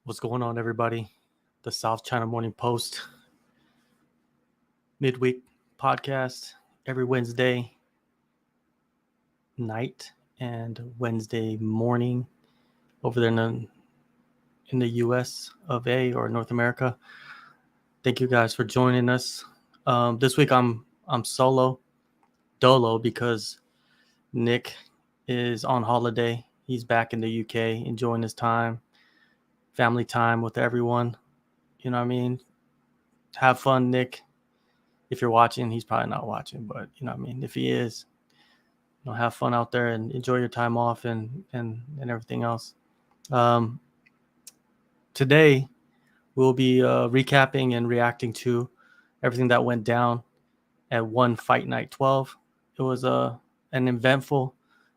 What's going on, everybody? The South China Morning Post midweek podcast every Wednesday night and Wednesday morning over there in the US of A or North America. Thank you guys for joining us. This week I'm dolo because Nick is on holiday. He's back in the UK enjoying his time, family time with everyone. You know what I mean? Have fun, Nick. If you're watching, he's probably not watching, but you know what I mean? If he is, have fun out there and enjoy your time off and everything else. Today, we'll be recapping and reacting to everything that went down at One Fight Night 12. It was an eventful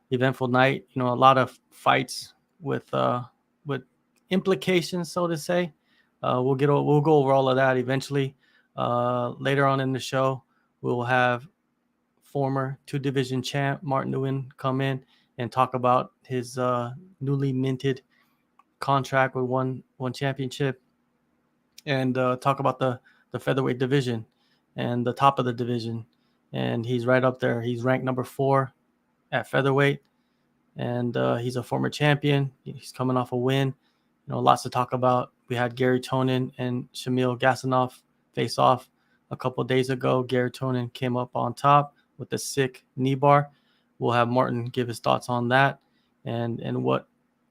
night. A lot of fights with implications, so to say. We'll go over all of that eventually. Later on in the show, we'll have former 2-division champ Martin Nguyen come in and talk about his newly minted contract with one championship, and talk about the featherweight division and the top of the division. And he's right up there. He's ranked number 4 at featherweight, and he's a former champion. He's coming off a win. Lots to talk about. We had Gary Tonin and Shamil Gasanov face off a couple of days ago. Gary Tonin came up on top with a sick knee bar. We'll have Martin give his thoughts on that and what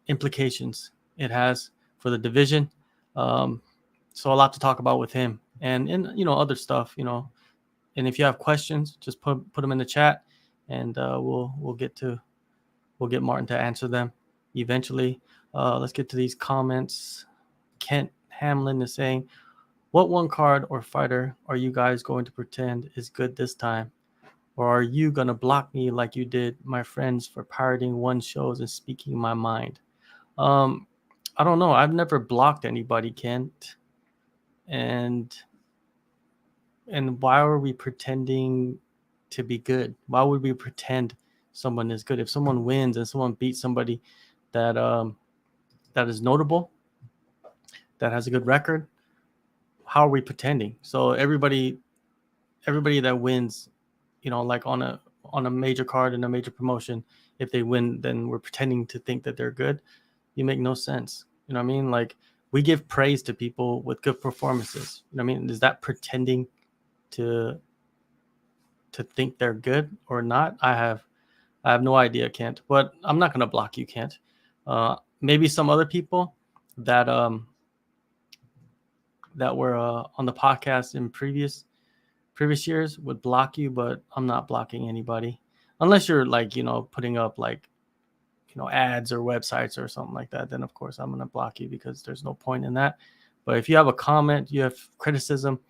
implications it has for the division. So a lot to talk about with him and other stuff. And if you have questions, just put them in the chat, and we'll get Martin to answer them eventually. Let's get to these comments. Kent Hamlin is saying, what one card or fighter are you guys going to pretend is good this time? Or are you going to block me like you did my friends for pirating one shows and speaking my mind? I don't know. I've never blocked anybody, Kent. And why are we pretending to be good? Why would we pretend someone is good? If someone wins and someone beats somebody that is notable, that has a good record, how are we pretending? So everybody that wins, like on a major card in a major promotion, if they win, then we're pretending to think that they're good. You make no sense. You know what I mean? Like, we give praise to people with good performances. You know what I mean? Is that pretending to think they're good or not? I have no idea, Kent. But I'm not going to block you, Kent. Maybe some other people that were on the podcast in previous years would block you, but I'm not blocking anybody unless you're like, putting up like, ads or websites or something like that. Then of course I'm going to block you because there's no point in that. But if you have a comment, you have criticism,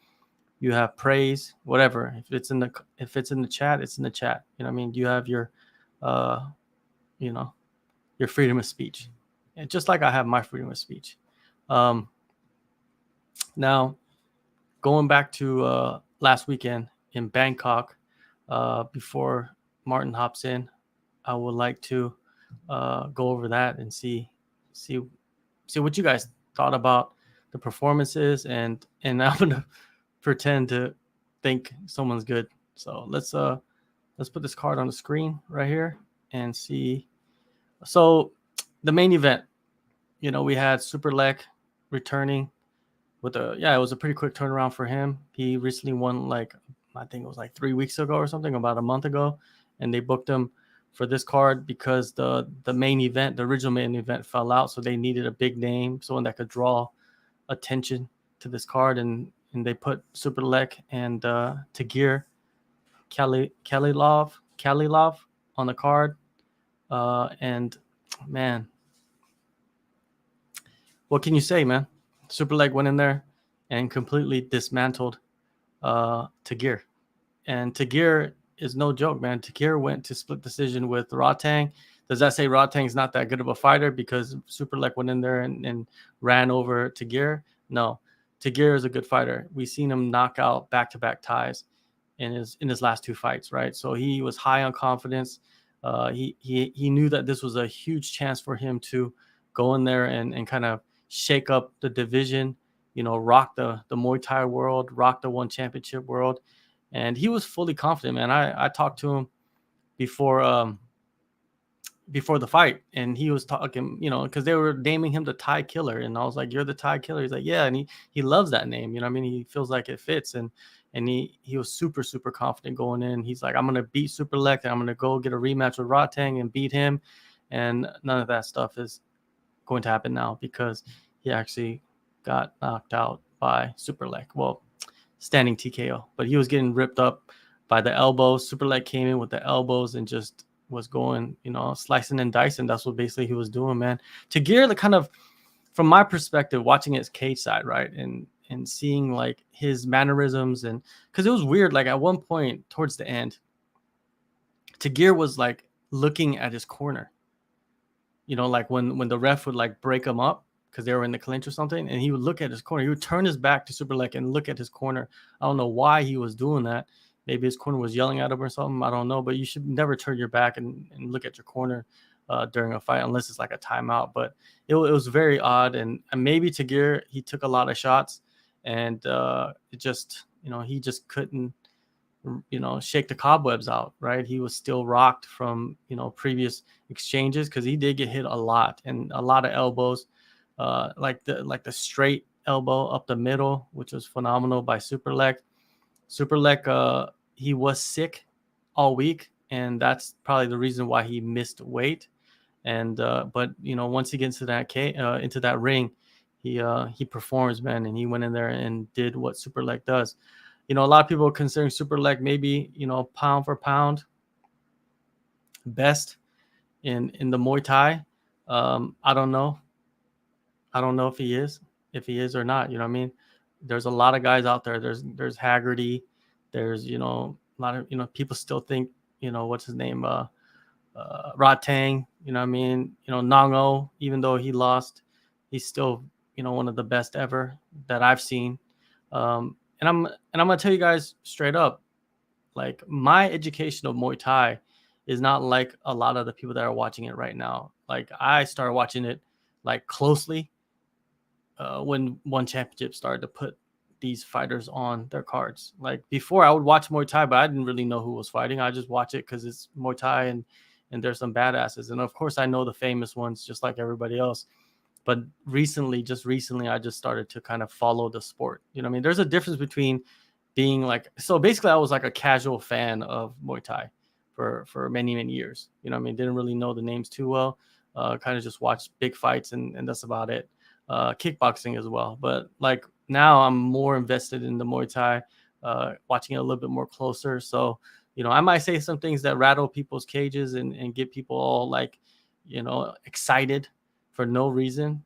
you have praise, whatever, if it's in the chat, it's in the chat. You know what I mean? You have your your freedom of speech, and just like I have my freedom of speech. Now, going back to last weekend in Bangkok, before Martin hops in, I would like to go over that and see what you guys thought about the performances, and I'm gonna pretend to think someone's good. So let's put this card on the screen right here and see. So the main event, we had Superlek returning with it was a pretty quick turnaround for him. He recently won, I think it was 3 weeks ago or something, about a month ago, and they booked him for this card because the main event, the original main event, fell out, so they needed a big name, someone that could draw attention to this card, and they put Superlek and Tagir Kalilov on the card. And man, what can you say, man? Superlek went in there and completely dismantled Tagir. And Tagir is no joke, man. Tagir went to split decision with Rodtang. Does that say Rodtang's not that good of a fighter because Superlek went in there and ran over Tagir? No. Tagir is a good fighter. We've seen him knock out back-to-back ties in his last 2 fights, right? So he was high on confidence. He knew that this was a huge chance for him to go in there and kind of shake up the division, rock the Muay Thai world, rock the One Championship world. And he was fully confident, man. I talked to him before the fight, and he was talking, because they were naming him the Thai Killer, and I was like, "You're the Thai Killer." He's like, "Yeah," and he loves that name. I mean, he feels like it fits, and he was super super confident going in. He's like, "I'm gonna beat Superlek, and I'm gonna go get a rematch with Rotang and beat him," and none of that stuff is going to happen now because he actually got knocked out by Superlek. Well, standing TKO, but he was getting ripped up by the elbows. Superlek came in with the elbows and just was going, slicing and dicing. That's what basically he was doing, man. Tagir, the kind of, from my perspective, watching his cage side, right, and seeing like his mannerisms, and because it was weird. Like at one point towards the end, Tagir was like looking at his corner. Like when the ref would like break him up because they were in the clinch or something, and he would look at his corner. He would turn his back to Superlek and look at his corner. I don't know why he was doing that. Maybe his corner was yelling at him or something. I don't know, but you should never turn your back and look at your corner during a fight unless it's like a timeout. But it was very odd, and maybe Tagir, he took a lot of shots, and it just, he just couldn't, shake the cobwebs out, right? He was still rocked from, previous exchanges because he did get hit a lot, and a lot of elbows, like the straight elbow up the middle, which was phenomenal by Superlek. He was sick all week, and that's probably the reason why he missed weight. And but once he gets into that ring, he performs, man, and he went in there and did what Superlek does. A lot of people are considering Superlek maybe, pound for pound best in the Muay Thai. I don't know. I don't know if he is or not. You know what I mean? There's a lot of guys out there. There's Haggerty. There's, a lot of, people still think, what's his name? Rotang, you know what I mean? Nango, even though he lost, he's still, one of the best ever that I've seen. And I'm gonna tell you guys straight up, like my education of Muay Thai is not like a lot of the people that are watching it right now. Like I started watching it like closely when One Championship started to put these fighters on their cards. Like before, I would watch Muay Thai, but I didn't really know who was fighting. I just watch it because it's Muay Thai and there's some badasses, and of course I know the famous ones just like everybody else. But just recently, I just started to kind of follow the sport. You know what I mean? There's a difference between being like, so basically I was like a casual fan of Muay Thai for many, many years. You know what I mean? Didn't really know the names too well. Kind of just watched big fights and that's about it. Kickboxing as well. But like now I'm more invested in the Muay Thai, watching it a little bit more closer. So, I might say some things that rattle people's cages and get people all like, excited for no reason.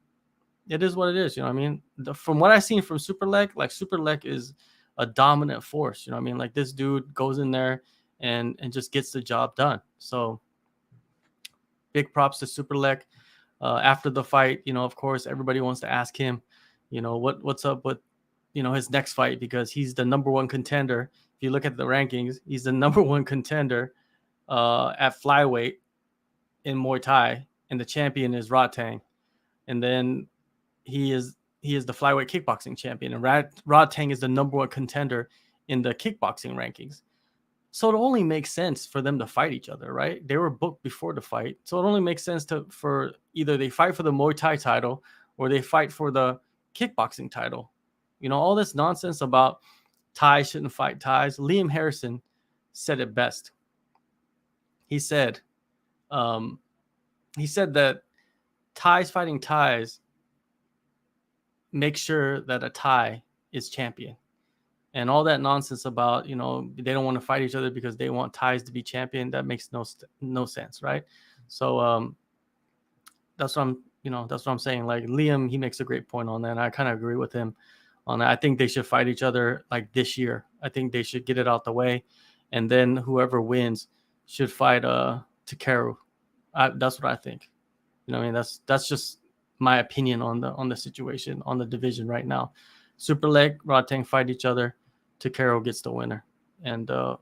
It is what it is. You know what I mean? From what I've seen from Superlek, like Superlek is a dominant force. You know what I mean? Like this dude goes in there and just gets the job done. So big props to Superlek. After the fight, of course, everybody wants to ask him, what's up with, his next fight, because he's the number one contender. If you look at the rankings, he's the number one contender at flyweight in Muay Thai, and the champion is Rotang. And then he is the flyweight kickboxing champion, and Rotang is the number one contender in the kickboxing rankings. So it only makes sense for them to fight each other, right? They were booked before the fight, so it only makes sense for either they fight for the Muay Thai title or they fight for the kickboxing title. All this nonsense about Thais shouldn't fight Thais. Liam Harrison said it best. He said that Thais fighting Thais make sure that a Thai is champion. And all that nonsense about, they don't want to fight each other because they want Thais to be champion, that makes no sense, right? So that's what I'm saying. Like Liam, he makes a great point on that, and I kind of agree with him on that. I think they should fight each other like this year. I think they should get it out the way, and then whoever wins should fight Takeru. That's what I think. I mean, that's just my opinion on the situation, on the division right now. Superlek, Rotang fight each other. Takeru gets the winner, and it'll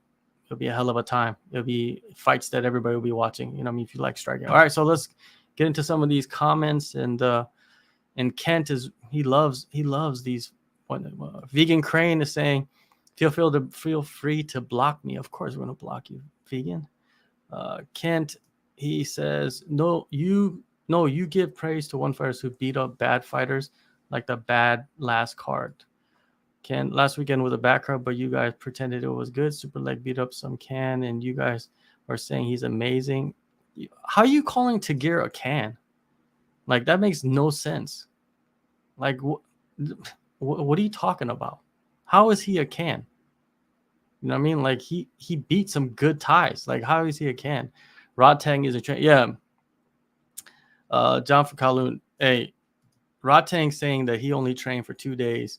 be a hell of a time. It'll be fights that everybody will be watching. If you like striking. All right, so let's get into some of these comments, and And Kent he loves these. Vegan Crane is saying, feel free to block me. Of course, we're gonna block you, Vegan. Kent, he says, no, you give praise to one fighters who beat up bad fighters, like the bad last card. Kent, last weekend was a bad card, but you guys pretended it was good. Superlek beat up some can, and you guys are saying he's amazing. How are you calling Tagir a can? Like, that makes no sense. Like, what are you talking about? How is he a can? You know what I mean? Like, he beat some good ties. Like, how is he a can? Rod Tang is a train. Yeah. John from Kowloon. Hey, Rod Tang saying that he only trained for 2 days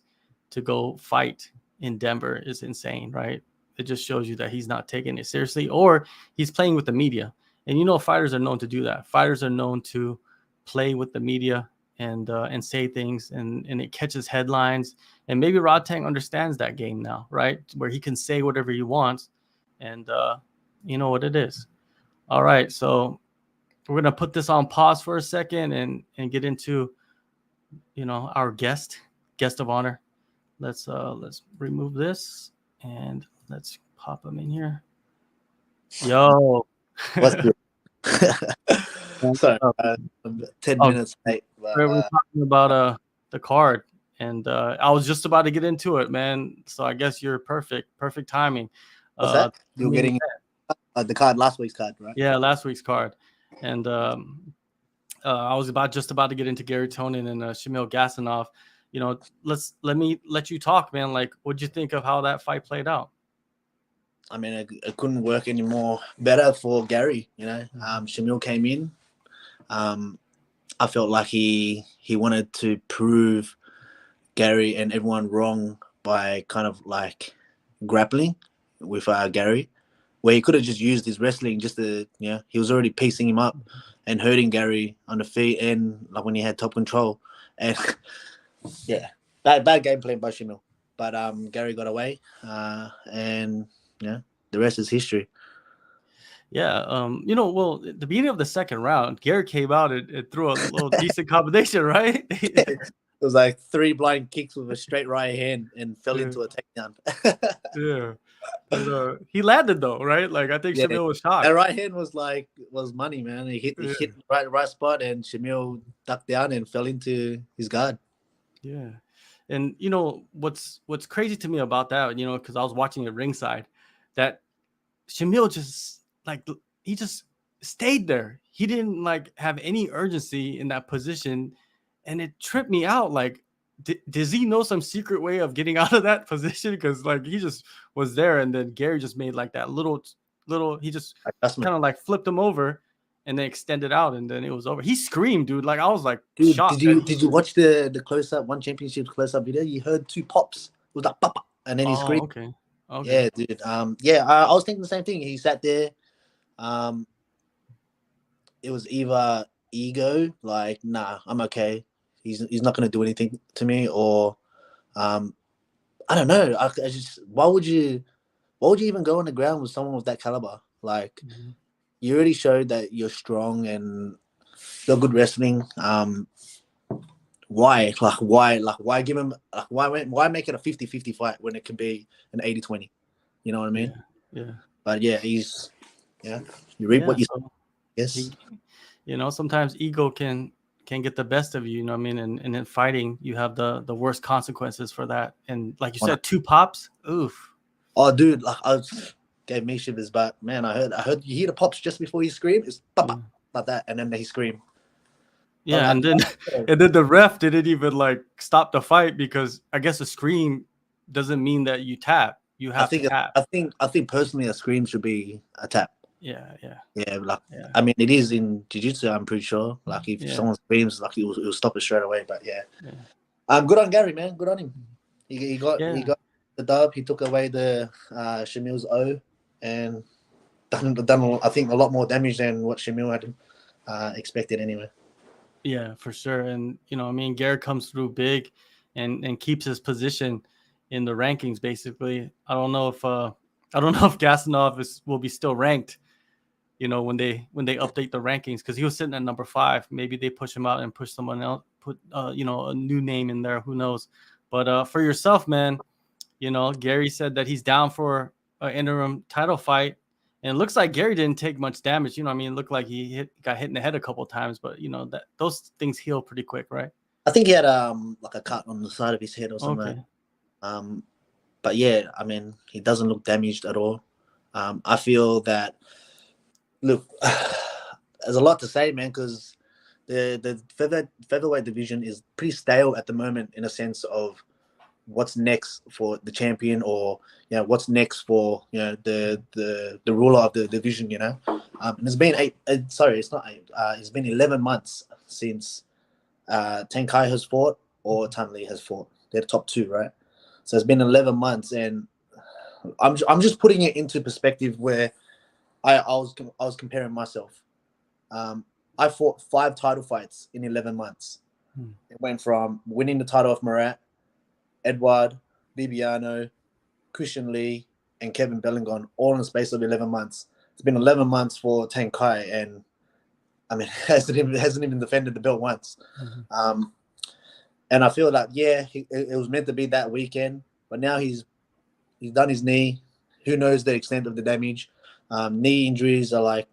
to go fight in Denver is insane, right? It just shows you that he's not taking it seriously, or he's playing with the media. And you know, fighters are known to do that. Fighters are known to play with the media and say things, and it catches headlines. And maybe Rod Tang understands that game now, right? Where he can say whatever he wants, and you know what it is. All right, so we're gonna put this on pause for a second and get into, you know, our guest of honor. Let's remove this and let's pop him in here. Yo, what's good? Sorry, 10 minutes late. But, we're talking about the card, and I was just about to get into it, man. So I guess you're perfect timing. what's that? You're getting the card, last week's card, right? Yeah, last week's card, and I was just about to get into Gary Tonin and Shamil Gasanov. You know, let me let you talk, man. Like, what'd you think of how that fight played out? I mean, it couldn't work any more better for Gary. You know, Shamil came in. I felt like he wanted to prove Gary and everyone wrong by kind of like grappling with Gary, where he could have just used his wrestling just to, you know, he was already piecing him up and hurting Gary on the feet and like when he had top control. And yeah, bad game plan by Shamil. But Gary got away, and yeah, the rest is history. Yeah, you know, well, at the beginning of the second round, Gary came out and threw a little decent combination, right? It was like 3 blind kicks with a straight right hand and fell into a takedown. Yeah. And, he landed though, right? Like, I think Shamil was shocked. That right hand was money, man. He hit the right spot, and Shamil ducked down and fell into his guard. Yeah, and you know what's crazy to me about that, you know, because I was watching it ringside, that Shamil just he just stayed there. He didn't like have any urgency in that position, and it tripped me out. Like, does he know some secret way of getting out of that position? Because like he just was there, and then Gary just made like that little. He just kind of like flipped him over, and then extended out, and then it was over. He screamed, dude. Like, I was like, dude, shocked. Did you watch the close up One Championship close up video? You heard 2 pops. It was like papa, and then he screamed. Okay. Yeah, dude. I was thinking the same thing. He sat there. It was either ego, like, nah, I'm okay. He's not gonna do anything to me, or I don't know. I just why would you even go on the ground with someone with that caliber? Like, you already showed that you're strong and you're good wrestling. Why give him why make it a 50-50 fight when it can be an 80-20? You know what I mean? Yeah. But yeah, you reap what you yes. You know, sometimes ego can get the best of you, you know what I mean? And in fighting, you have the worst consequences for that. And like you said, 2 pops, oof. Oh, dude, like I gave me shivers, but man, I heard you hear the pops just before he screamed. It's papa like that, and then he screamed. Yeah, and then the ref didn't even like stop the fight, because I guess a scream doesn't mean that you tap. You have to tap. I think personally, a scream should be a tap. Yeah. I mean, it is in jiu-jitsu, I'm pretty sure. Like, if someone screams, like, it will stop it straight away. But good on Gary, man. Good on him. He got the dub. He took away the Shamil's O, and done I think a lot more damage than what Shamil had expected anyway. Yeah, for sure. And you know, I mean, Gary comes through big and keeps his position in the rankings. Basically, I don't know if Gasanov will be still ranked, you know, when they update the rankings, because he was sitting at number 5. Maybe they push him out and push someone else, put you know, a new name in there. Who knows? But for yourself, man, you know, Gary said that he's down for an interim title fight. And it looks like Gary didn't take much damage. You know, I mean, it looked like he got hit in the head a couple of times, but you know that those things heal pretty quick, right? I think he had like a cut on the side of his head or something. Okay. But yeah, I mean, he doesn't look damaged at all. I feel that, look, there's a lot to say, man, because the featherweight division is pretty stale at the moment, in a sense of what's next for the champion, or you know, what's next for, you know, the ruler of the division, you know. And it's been it's been 11 months since Tang Kai has fought or Tan Lee has fought. They're the top 2, right? So it's been 11 months, and I'm just putting it into perspective where I was comparing myself. I fought 5 title fights in 11 months. It went from winning the title of Murat, Edward, Bibiano, Christian Lee, and Kevin Bellingon, all in the space of 11 months. It's been 11 months for Tang Kai, and I mean, hasn't even defended the belt once. And I feel like, yeah, it was meant to be that weekend, but now he's done his knee. Who knows the extent of the damage? Knee injuries are like,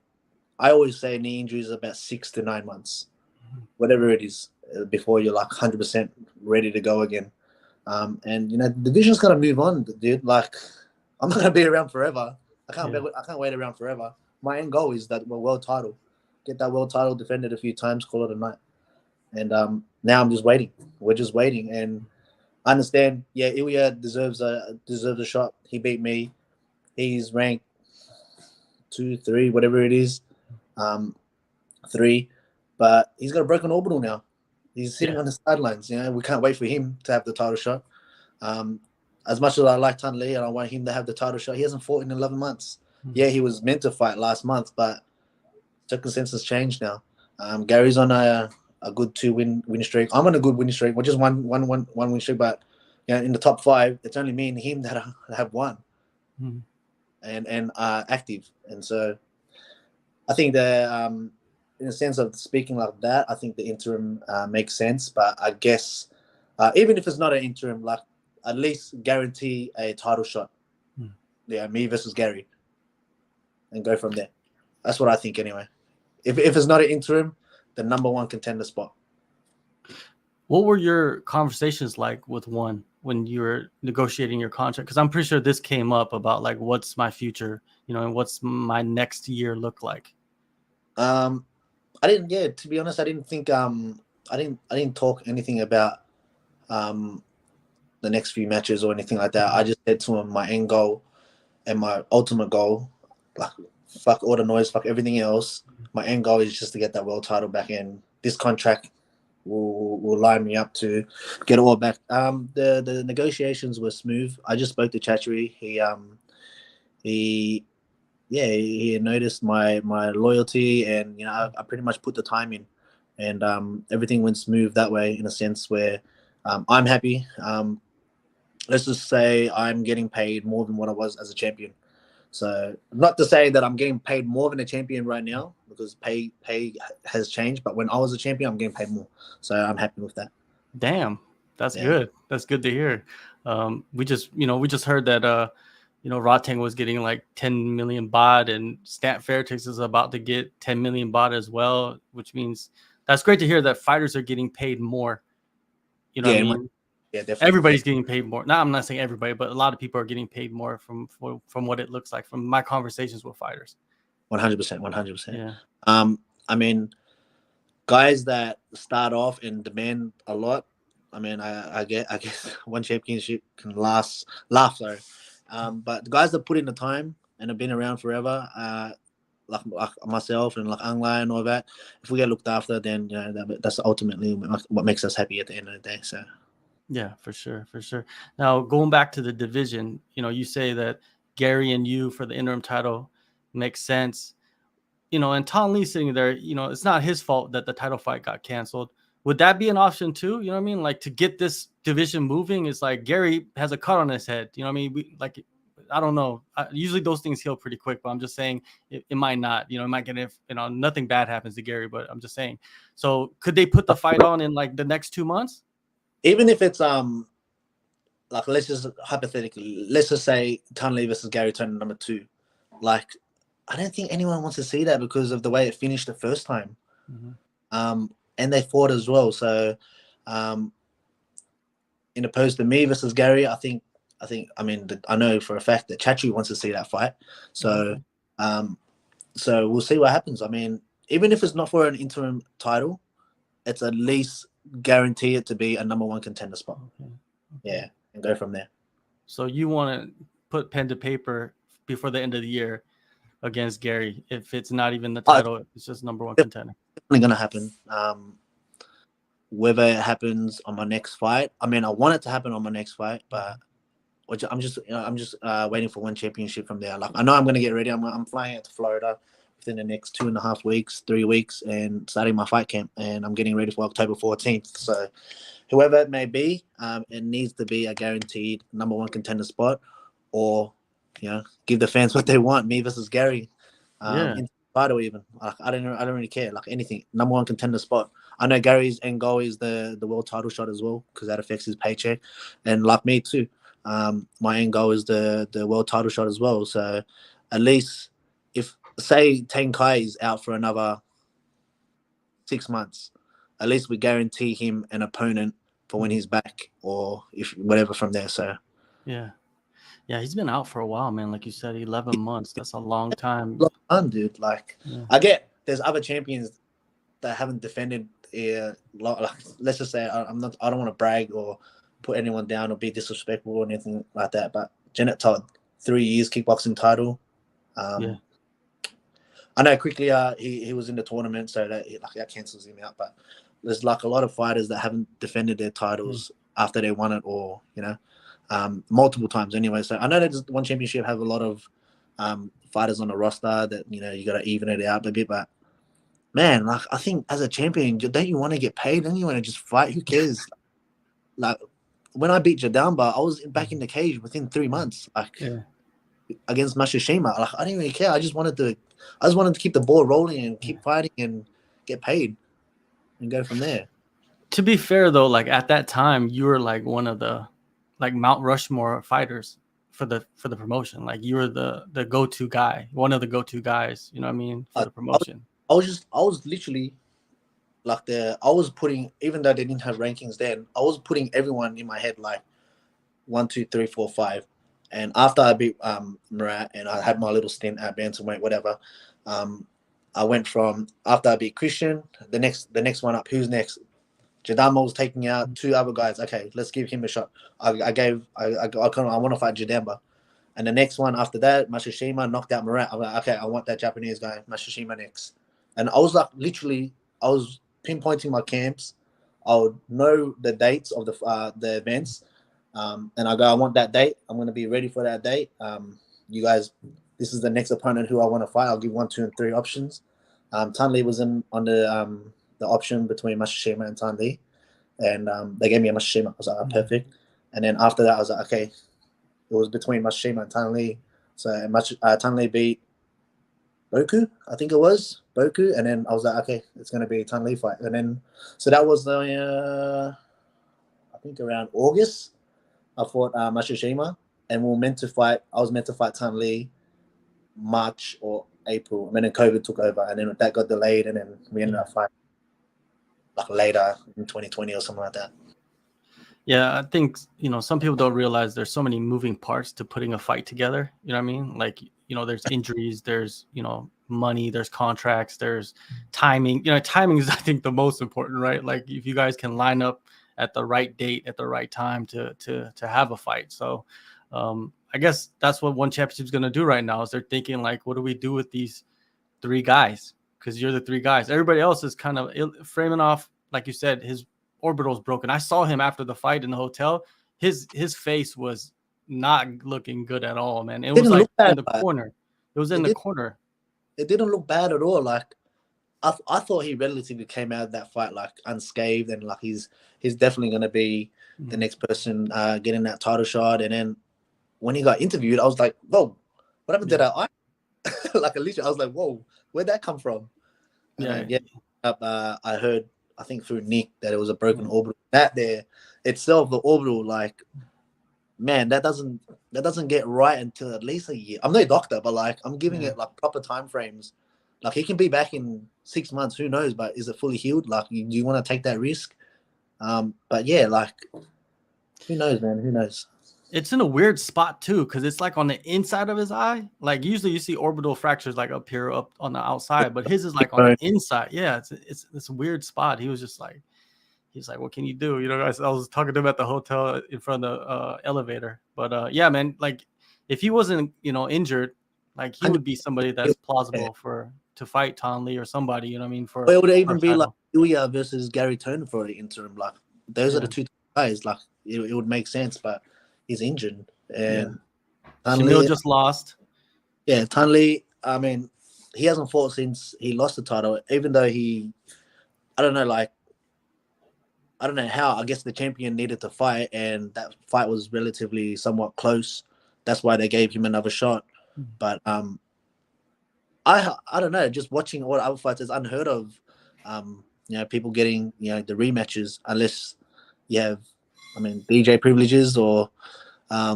I always say knee injuries are about 6 to 9 months, whatever it is, before you're like 100% ready to go again. And you know, the division's got to move on, dude. Like, I'm not gonna be around forever. I can't wait around forever. My end goal is that world title, get that world title defended a few times, call it a night. And now I'm just waiting. We're just waiting, and I understand. Yeah, Ilya deserves a shot. He beat me. He's ranked 2, 3, whatever it is, 3. But he's got a broken orbital now. He's sitting on the sidelines. You know, we can't wait for him to have the title shot. As much as I like Tan Lee and I want him to have the title shot, he hasn't fought in 11 months. Yeah, he was meant to fight last month, but circumstances changed now. Gary's on a good 2-win streak. I'm on a good winning streak, which is one win streak, but you know, in the top 5, it's only me and him that have won and are active. And so I think that in a sense of speaking like that, I think the interim makes sense. But I guess even if it's not an interim, like, at least guarantee a title shot. Yeah, me versus Gary, and go from there. That's what I think anyway. If it's not an interim, the number 1 contender spot. What were your conversations like with One when you were negotiating your contract? Because I'm pretty sure this came up about like, what's my future, you know, and what's my next year look like. I didn't. Yeah, to be honest, I didn't think. I didn't talk anything about the next few matches or anything like that. I just said to him my end goal and my ultimate goal, like, fuck all the noise, fuck everything else. My end goal is just to get that world title back in. This contract will line me up to get it all back. The negotiations were smooth. I just spoke to Chachery. He noticed my loyalty, and you know, I pretty much put the time in, and everything went smooth that way, in a sense where I'm happy. Let's just say I'm getting paid more than what I was as a champion. So not to say that I'm getting paid more than a champion right now, because pay has changed. But when I was a champion, I'm getting paid more. So I'm happy with that. Damn, that's good. That's good to hear. We just heard that Rotang was getting like 10 million baht, and Stat Fairtex is about to get 10 million baht as well, which means that's great to hear that fighters are getting paid more. You know what I mean? Yeah, definitely. Everybody's getting paid more. Now, I'm not saying everybody, but a lot of people are getting paid more from what it looks like from my conversations with fighters. 100%, 100%. Yeah. I mean, guys that start off and demand a lot. I mean, I guess one championship can last. But the guys that put in the time and have been around forever, like myself and like Anglai and all that, if we get looked after, then you know that's ultimately what makes us happy at the end of the day. So. Yeah, for sure. Now, going back to the division, you know, you say that Gary and you for the interim title makes sense. You know, and Tom Lee sitting there, you know, it's not his fault that the title fight got canceled. Would that be an option too? You know what I mean? Like, to get this division moving, is like Gary has a cut on his head. You know what I mean? I don't know. Usually those things heal pretty quick, but I'm just saying it might not. It might get if nothing bad happens to Gary, but I'm just saying. So could they put the fight on in like the next 2 months? Even if it's like let's just hypothetically, let's just say Tunley versus Gary Turner #2. Like, I don't think anyone wants to see that because of the way it finished the first time. Mm-hmm. And they fought as well. So, in opposed to me versus Gary, I know for a fact that Chachi wants to see that fight. So, Okay. So we'll see what happens. I mean, even if it's not for an interim title, it's at least guarantee it to be a #1 contender spot. Okay. Yeah, and go from there. So you want to put pen to paper before the end of the year against Gary if it's not even the title, it's just #1 contender. Definitely gonna happen. Whether it happens on my next fight, I mean, I want it to happen on my next fight, but I'm just waiting for one championship from there. Like, I know I'm gonna get ready. I'm flying out to Florida within the next 2.5 weeks, 3 weeks, and starting my fight camp, and I'm getting ready for October 14th. So, whoever it may be, it needs to be a guaranteed #1 contender spot, or give the fans what they want. Me versus Gary, in title even. Like, I don't really care. Like, anything, #1 contender spot. I know Gary's end goal is the world title shot as well, because that affects his paycheck, and like me too. My end goal is the world title shot as well. So at least if say Tang Kai is out for another 6 months, at least we guarantee him an opponent for when he's back, or if whatever from there. So yeah, he's been out for a while, man. Like you said, 11 months. That's a long time. Fun, dude. Like, I get there's other champions that haven't defended. Like, let's just say I don't want to brag or put anyone down or be disrespectful or anything like that. But Janet Todd, 3 years kickboxing title. I know quickly he was in the tournament, so that cancels him out. But there's like a lot of fighters that haven't defended their titles after they won it, or multiple times anyway. So I know that one championship have a lot of fighters on the roster that you got to even it out a bit. But man, like, I think as a champion, don't you want to get paid? Don't you want to just fight? Who cares? Like, when I beat Jadamba, I was back in the cage within 3 months, against Mashishima. Like, I didn't really care. I just wanted to keep the ball rolling and keep fighting and get paid and go from there. To be fair though, like at that time, you were like one of the Mount Rushmore fighters for the promotion. Like, you were the go-to guy, one of the go-to guys. You know what I mean, for the promotion. I was literally like I was putting, even though they didn't have rankings then, I was putting everyone in my head like 1, 2, 3, 4, 5. And after I beat Murat and I had my little stint at bantamweight, whatever, I went from, after I beat Christian, the next one up, who's next? Jadamba was taking out 2 other guys. Okay, let's give him a shot. I want to fight Jadamba. And the next one after that, Mashishima knocked out Murat. I'm like, okay, I want that Japanese guy, Mashishima, next. And I was like, literally, I was pinpointing my camps. I would know the dates of the events. And I go, I want that date. I'm going to be ready for that date. You guys, this is the next opponent who I want to fight. I'll give 1, 2, and 3 options. Tanli was on the option between Mashishima and Tanli. And they gave me a Mashishima. I was like, perfect. And then after that, I was like, okay, it was between Mashishima and Tanli. So Tanli beat Boku, I think it was. Boku. And then I was like, okay, it's going to be a Tanli fight. And then, so that was I think around August. I fought Mashishima, and I was meant to fight Tanli March or April. And then COVID took over, and then that got delayed, and then we ended up fighting like later in 2020 or something like that. Yeah, I think, some people don't realize there's so many moving parts to putting a fight together. You know what I mean? Like, there's injuries, there's, money, there's contracts, there's timing. Timing is, I think, the most important, right? Like, if you guys can line up at the right date, at the right time to have a fight. So I guess that's what One Championship is going to do right now, is they're thinking like, what do we do with these 3 guys? Because you're the 3 guys. Everybody else is kind of framing off, like you said, his orbital's broken. I saw him after the fight in the hotel. His face was not looking good at all, man. It was like in the corner. It was in the corner. It didn't look bad at all. Like, I thought he relatively came out of that fight like unscathed, and like he's definitely going to be the next person getting that title shot. And then when he got interviewed, I was like, whoa, what happened to Yeah. that eye? Like literally, I was like, whoa, where'd that come from? And Yeah. then I heard, I think through Nick, that it was a broken Yeah. orbital. That there itself, the orbital, like, man, that doesn't get right until at least a year. I'm no doctor, but like I'm giving Yeah. it like proper time frames. Like he can be back in 6 months, who knows? But is it fully healed? Like, do you want to take that risk? But yeah, like, who knows, man? Who knows? It's in a weird spot too, because it's like on the inside of his eye. Like usually you see orbital fractures like up here, up on the outside, but his is like on the inside. Yeah, it's a weird spot. He's like, what can you do? You know, I was talking to him at the hotel in front of the elevator. But yeah, man, like if he wasn't, injured, like he would be somebody that's plausible to fight Tom Lee or somebody, you know what I mean? Or it would even be like title. Ilya versus Gary Turner for the interim. Like those are the two guys. Like it would make sense, but he's injured. And Shamil just lost. Yeah, Tan Lee, I mean, he hasn't fought since he lost the title, even though I don't know, like, I don't know how. I guess the champion needed to fight, and that fight was relatively somewhat close. That's why they gave him another shot. But I don't know. Just watching all the other fights is unheard of. People getting the rematches unless you have, DJ privileges or I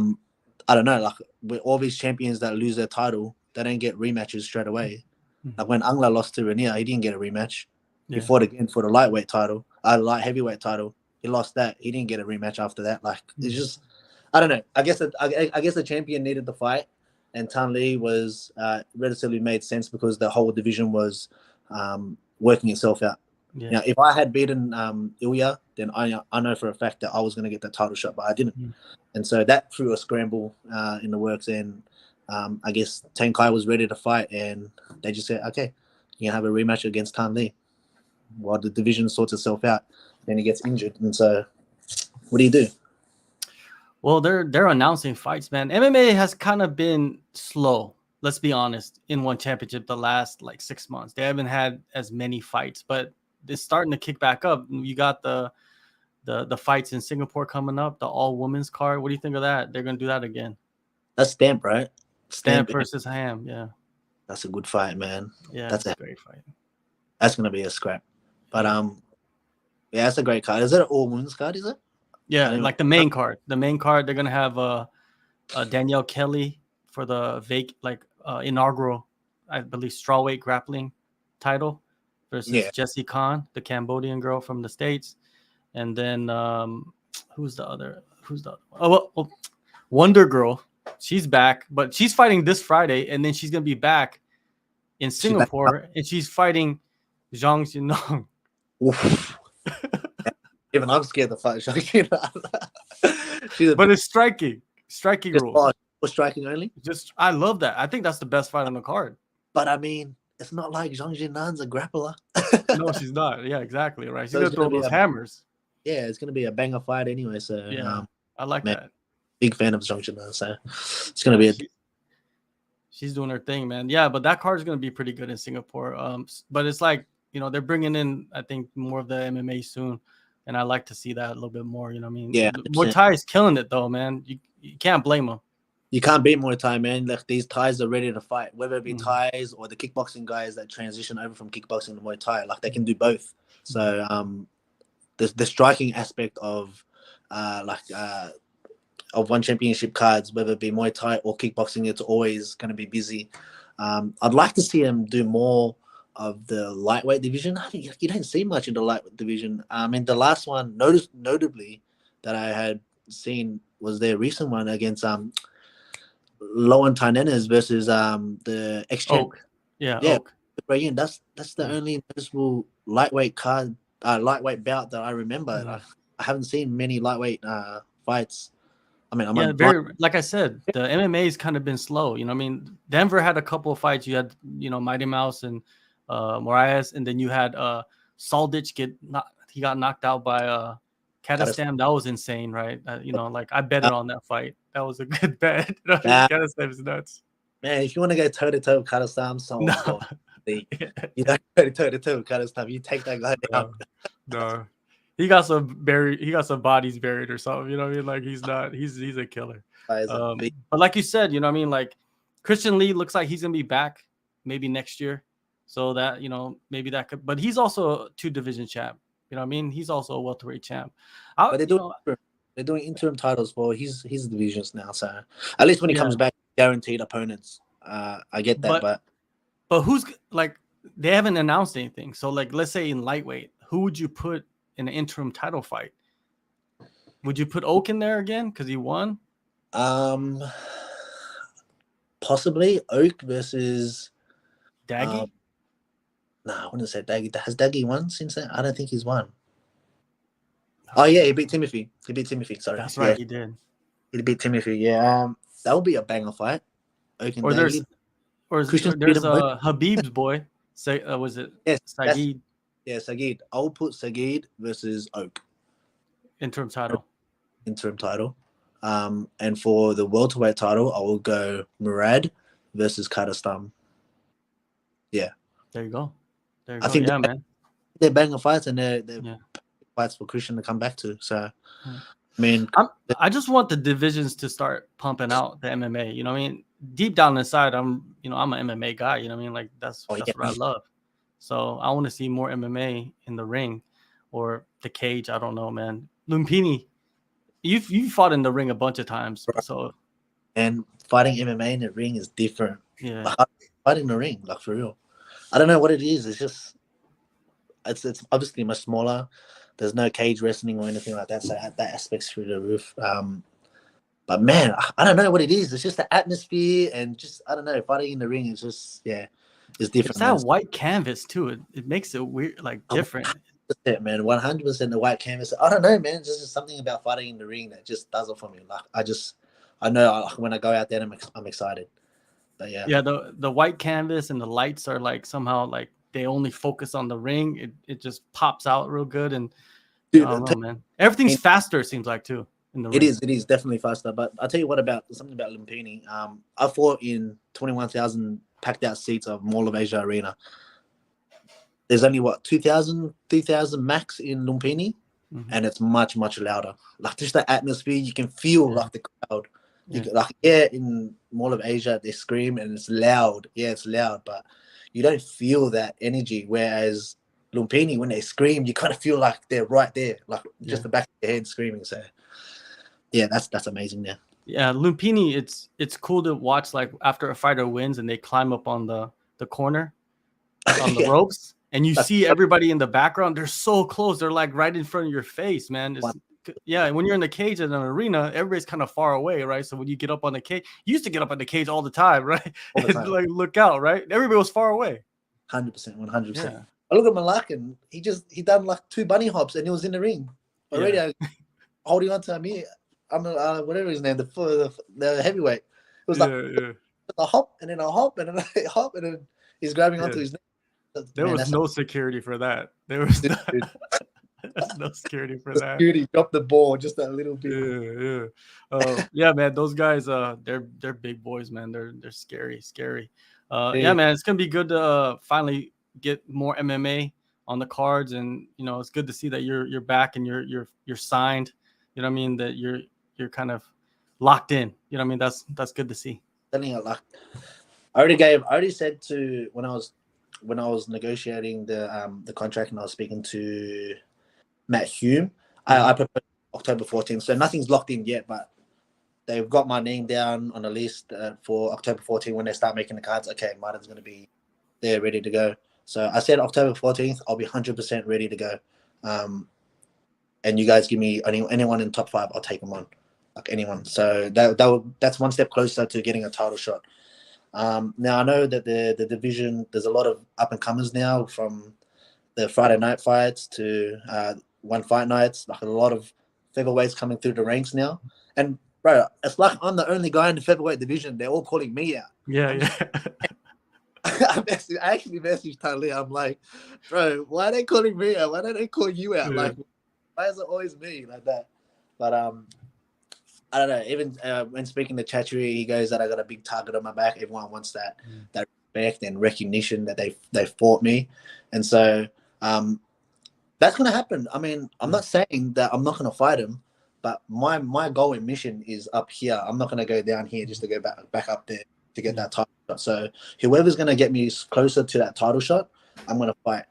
don't know. Like with all these champions that lose their title, they don't get rematches straight away. Like when Angla lost to Renier, he didn't get a rematch. He fought again for the lightweight title, light heavyweight title. He lost that. He didn't get a rematch after that. Like it's just, I don't know. I guess the champion needed the fight, and Tan Lee was relatively made sense because the whole division was working itself out. Yeah. If I had beaten Ilya, then I know for a fact that I was going to get that title shot, but I didn't. And so that threw a scramble in the works. And I guess Tan Kai was ready to fight, and they just said, okay, you can have a rematch against Tan Lee while the division sorts itself out. Then he gets injured. And so what do you do? Well, they're announcing fights, man. MMA has kind of been slow, let's be honest, in one championship the last like 6 months. They haven't had as many fights, but it's starting to kick back up. You got the fights in Singapore coming up, the all women's card. What do you think of that? They're gonna do that again. That's Stamp, right? Stamp versus Ham, yeah. That's a good fight, man. Yeah, that's a great fight. That's gonna be a scrap. But yeah, that's a great card. Is it an all women's card? Is it? Yeah, like the main card. The main card, they're gonna have Danielle Kelly for the inaugural, I believe, strawweight grappling title versus Jessie Khan, the Cambodian girl from the States. And then who's the other? Oh, Wonder Girl. She's back, but she's fighting this Friday, and then she's gonna be back in Singapore, and she's fighting Zhang Jinong. Even I'm scared to fight Zhang Jinong. But it's striking rules. For striking only. I love that. I think that's the best fight on the card. But I mean, it's not like Zhang Jinong's a grappler. No, she's not. Yeah, exactly right. She's gonna throw those hammers. Yeah, it's gonna be a banger fight anyway. So yeah, I like that. Big fan of Zhang Jinong, so it's gonna be she's doing her thing, man. Yeah, but that card is gonna be pretty good in Singapore. But it's like they're bringing in, I think, more of the MMA soon, and I like to see that a little bit more. You know what I mean? Yeah, Muay Thai is killing it though, man. You can't blame them. You can't beat Muay Thai, man. Like these Thais are ready to fight, whether it be Thais or the kickboxing guys that transition over from kickboxing to Muay Thai. Like they can do both. So the striking aspect of one championship cards, whether it be Muay Thai or kickboxing, it's always going to be busy. I'd like to see him do more of the lightweight division. I think you don't see much in the lightweight division. The last one, notably, that I had seen was their recent one against Lowen Tainenes versus the ex-champ. Oak. Yeah. Oak. That's the only noticeable lightweight bout that I remember. I haven't seen many lightweight fights. Like I said, the MMA's kind of been slow. Denver had a couple of fights. You had, Mighty Mouse and Moraes, and then you had Saldich he got knocked out by Katastam. That was insane, right? I betted on that fight. That was a good bet. Katastam is nuts. Man, if you want to go toe-to-toe with Katastam, you don't go toe-to-toe with Katastam. You take that guy down. No. He got some buried. He got some bodies buried or something. You know what I mean? Like he's not. He's a killer. Is a big, But like you said, you know what I mean? Like Christian Lee looks like he's gonna be back maybe next year. So that maybe that could. But he's also a 2 division champ. You know what I mean? He's also a welterweight champ. but they're doing interim titles for his divisions now. So at least when he Yeah. comes back, guaranteed opponents. I get that, but who's like they haven't announced anything. So like let's say in lightweight, who would you put in an interim title fight? Would you put Oak in there again because he won? Possibly Oak versus Daggy. No, I wouldn't say Daggy. Has Daggy won since then? I don't think he's won. Oh yeah, he beat Timothy. Sorry, That's right, he did. He beat Timothy. Yeah, that would be a banger fight. Oak and Daggy. There's Habib's boy. Was it Sagid? Yeah, Sagid. I'll put Sagid versus Oak. Interim title. And for the welterweight title, I will go Murad versus Katastam. Yeah. There you go. I think man. They're banger fights and they're fights for Christian to come back to. So, I mean, I just want the divisions to start pumping out the MMA. You know what I mean? Deep down inside, I'm an MMA guy. You know what I mean? Like that's what I love. So I want to see more MMA in the ring or the cage. I don't know, man. Lumpini, you fought in the ring a bunch of times. So and fighting MMA in the ring is different. Yeah, like, fighting in the ring, like for real. I don't know what it is. It's just it's obviously much smaller. There's no cage wrestling or anything like that. So that aspect's through the roof. But man, I don't know what it is. It's just the atmosphere and just I don't know. Fighting in the ring is just it's different. It's that white canvas too. It makes it weird, like different. Man, 100% the white canvas. I don't know, man. There's just something about fighting in the ring that just does it for me. Like I know when I go out there, I'm excited. But yeah, the white canvas and the lights are like somehow like they only focus on the ring. It just pops out real good, and dude, I don't know, man. Everything's faster. It seems like too. In the ring. It is definitely faster. But I'll tell you what about something about Lumpini. I fought in 21,000 packed out seats of Mall of Asia Arena. There's only 2,000, 3,000 max in Lumpini, and it's much, much louder. Like just the atmosphere, you can feel like the crowd. In Mall of Asia they scream and it's loud. Yeah, it's loud, but you don't feel that energy. Whereas Lumpini, when they scream, you kind of feel like they're right there, like just the back of their head screaming. So yeah, that's amazing. Yeah, Lumpini, it's cool to watch. Like after a fighter wins and they climb up on the corner on the ropes. And you see everybody in the background. They're so close. They're like right in front of your face, man. When you're in the cage in an arena, everybody's kind of far away, right? So when you get up on the cage, you used to get up on the cage all the time, right? All the time. Like look out, right? Everybody was far away. 100%, 100%. I look at Malakan. He done like 2 bunny hops and he was in the ring already. Holding on to me. I'm whatever his name, the heavyweight. It was like a hop and then a hop and then a hop and then he's grabbing onto his neck. There was no security for that. There was no security for that. Security dropped the ball just a little bit. Yeah, man. Those guys, they're big boys, man. They're scary. Yeah, man. It's gonna be good to finally get more MMA on the cards, and it's good to see that you're back and you're signed. You know what I mean? That you're kind of locked in. You know what I mean? That's good to see. I already said to when I was negotiating the contract and I was speaking to Matt Hume, I proposed October 14th. So nothing's locked in yet, but they've got my name down on the list for October 14th when they start making the cards. Okay, Martin's going to be there ready to go. So I said October 14th, I'll be 100% ready to go. And you guys give me anyone in top 5, I'll take them on, like anyone. So that's one step closer to getting a title shot. Now I know that the division, there's a lot of up and comers now, from the Friday night fights to one fight nights. Like a lot of featherweights coming through the ranks now. And bro, it's like I'm the only guy in the featherweight division. They're all calling me out. Yeah. I actually messaged Tagir. I'm like, bro, why are they calling me out? Why don't they call you out? Like, why is it always me like that? But I don't know. Even when speaking to Chatchery, he goes that I got a big target on my back. Everyone wants that respect and recognition that they fought me, and so That's gonna happen. I mean, I'm not saying that I'm not gonna fight him, but my goal and mission is up here. I'm not gonna go down here just to go back up there to get that title shot. So whoever's gonna get me closer to that title shot, I'm gonna fight.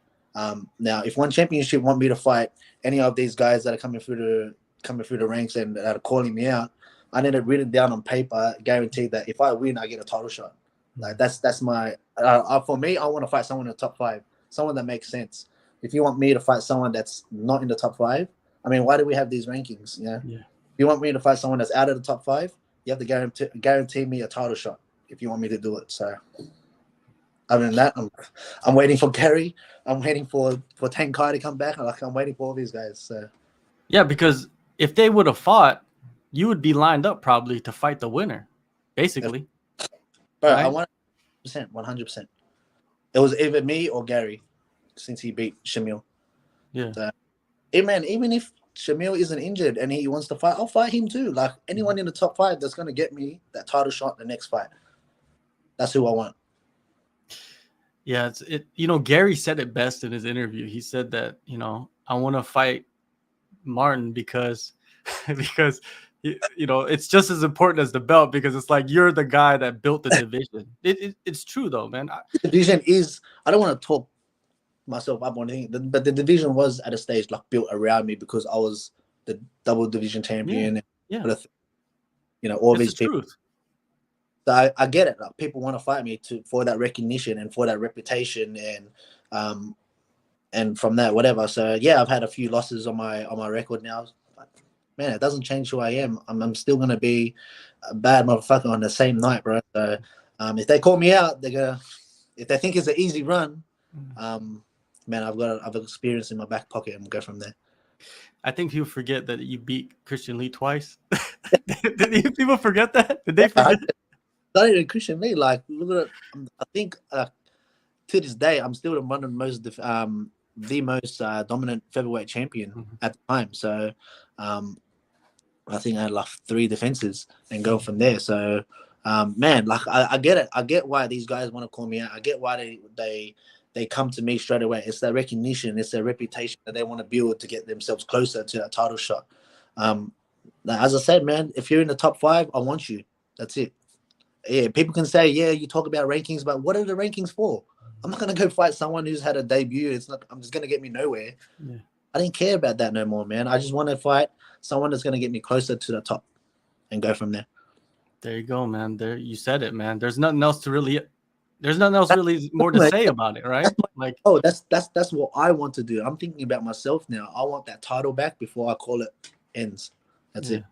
Now, if one championship want me to fight any of these guys that are coming through the ranks and that are calling me out, I need it written down on paper, guaranteed that if I win, I get a title shot. Like that's my for me. I want to fight someone in the top 5, someone that makes sense. If you want me to fight someone that's not in the top 5, I mean, why do we have these rankings? Yeah. If you want me to fight someone that's out of the top 5, you have to guarantee me a title shot if you want me to do it. So, other than that, I'm waiting for Gary. I'm waiting for Tank Kai to come back. I'm waiting for all these guys. So, yeah, because if they would have fought, you would be lined up probably to fight the winner, basically. Bro, right? I want 100%. It was either me or Gary since he beat Shamil. Yeah. So, man, even if Shamil isn't injured and he wants to fight, I'll fight him too. Like anyone in the top 5 that's going to get me that title shot in the next fight. That's who I want. Yeah, Gary said it best in his interview. He said that, I want to fight Martin because it's just as important as the belt, because it's like you're the guy that built the division. It's true though, man. The division is, I don't want to talk myself up on anything, but the division was at a stage like built around me because I was the double division champion. Yeah. All these people. Truth. So I get it. Like, people want to fight me for that recognition and for that reputation and from that whatever. So yeah, I've had a few losses on my record now. But, man, it doesn't change who I am. I'm still gonna be a bad motherfucker on the same night, bro. So if they call me out, if they think it's an easy run, man, I've experience in my back pocket and go from there. I think people forget that you beat Christian Lee twice. Did people forget that? Did they forget? Not even Christian Lee. Like, look at, I think to this day, I'm still the most dominant featherweight champion at the time. So, I think I had like 3 defenses and go from there. So, man, like I get it. I get why these guys want to call me out. I get why they come to me straight away. It's their recognition. It's their reputation that they want to build to get themselves closer to that title shot. As I said, man, if you're in the top 5, I want you. That's it. Yeah, people can say, yeah, you talk about rankings, but what are the rankings for? I'm not gonna go fight someone who's had a debut. I'm just gonna get me nowhere. Yeah. I didn't care about that no more, man. I just want to fight someone that's gonna get me closer to the top and go from there. There you go, man. There, you said it, man. There's nothing else really more to say about it, right? Like, that's what I want to do. I'm thinking about myself now. I want that title back before I call it ends. That's it.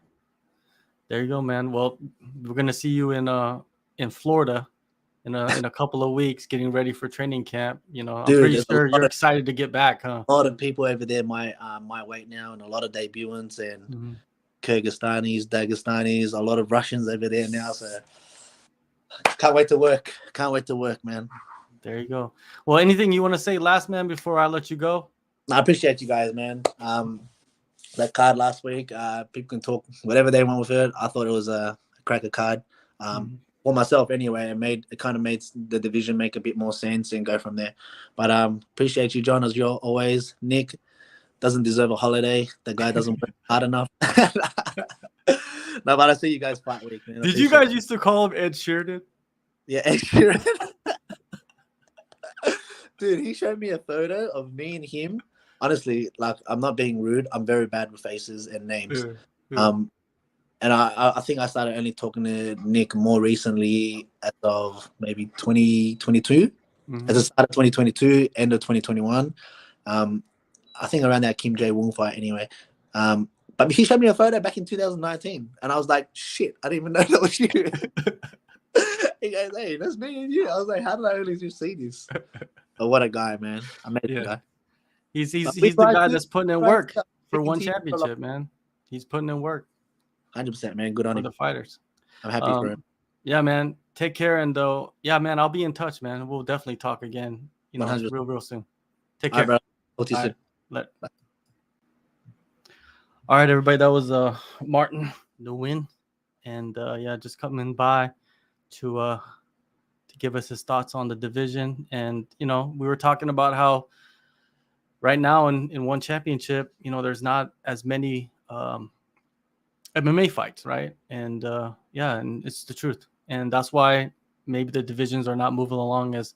There you go, man. Well, we're gonna see you in Florida in a couple of weeks, getting ready for training camp. I'm pretty sure you're excited to get back, huh? A lot of people over there my weight now, and a lot of debutants and Kyrgyzstanis, Dagestanis, a lot of Russians over there now. So can't wait to work. Can't wait to work, man. There you go. Well, anything you want to say last, man, before I let you go? I appreciate you guys, man. That card last week, people can talk whatever they want with it. I thought it was a cracker card. For myself anyway, it kind of made the division make a bit more sense and go from there. But appreciate you, John, as you're always. Nick doesn't deserve a holiday. The guy doesn't work hard enough. No, but I see you guys fight week, man. Did you guys used to call him Ed Sheeran? Yeah, Ed Sheeran. Dude, he showed me a photo of me and him. Honestly, like, I'm not being rude. I'm very bad with faces and names. And I think I started only talking to Nick more recently as of maybe 2022. At the start of 2022, end of 2021. I think around that Kim Jae-woong fight anyway. But he showed me a photo back in 2019. And I was like, shit, I didn't even know that was you. He goes, hey, that's me and you. I was like, how did I only just see this? But what a guy, man. Amazing guy. He's the guy that's putting in work for one championship, man. He's putting in work. 100%, man. Good on him. For the fighters. I'm happy for him. Yeah, man. Take care, and man, I'll be in touch, man. We'll definitely talk again. Real soon. Take care. All right, bro. Talk to you soon. Bye. All right, everybody. That was Martin Nguyen, and just coming by to give us his thoughts on the division. And we were talking about how right now in one championship, there's not as many MMA fights, right? And and it's the truth, and that's why maybe the divisions are not moving along as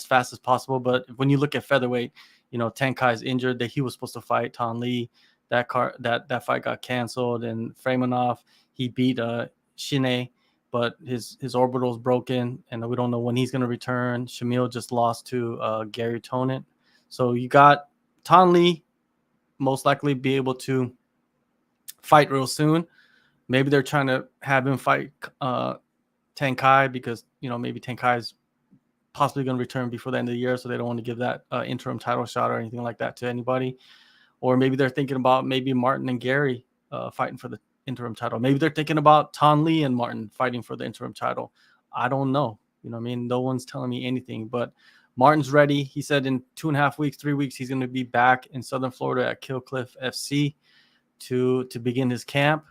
fast as possible. But when you look at featherweight, Tenkai is injured. That he was supposed to fight Tan Lee. That fight got canceled, and Freemanov, he beat Shine, but his orbital is broken, and we don't know when he's going to return. Shamil just lost to Gary Tonant, so you got Tan Lee most likely be able to fight real soon. Maybe they're trying to have him fight Tenkai because maybe Tenkai is possibly going to return before the end of the year, so they don't want to give that interim title shot or anything like that to anybody. Or maybe they're thinking about maybe Martin and Gary fighting for the interim title. Maybe they're thinking about Tan Lee and Martin fighting for the interim title. I don't know. No one's telling me anything, but Martin's ready. He said in 2.5 weeks, 3 weeks, he's going to be back in Southern Florida at Kill Cliff FC to begin his camp.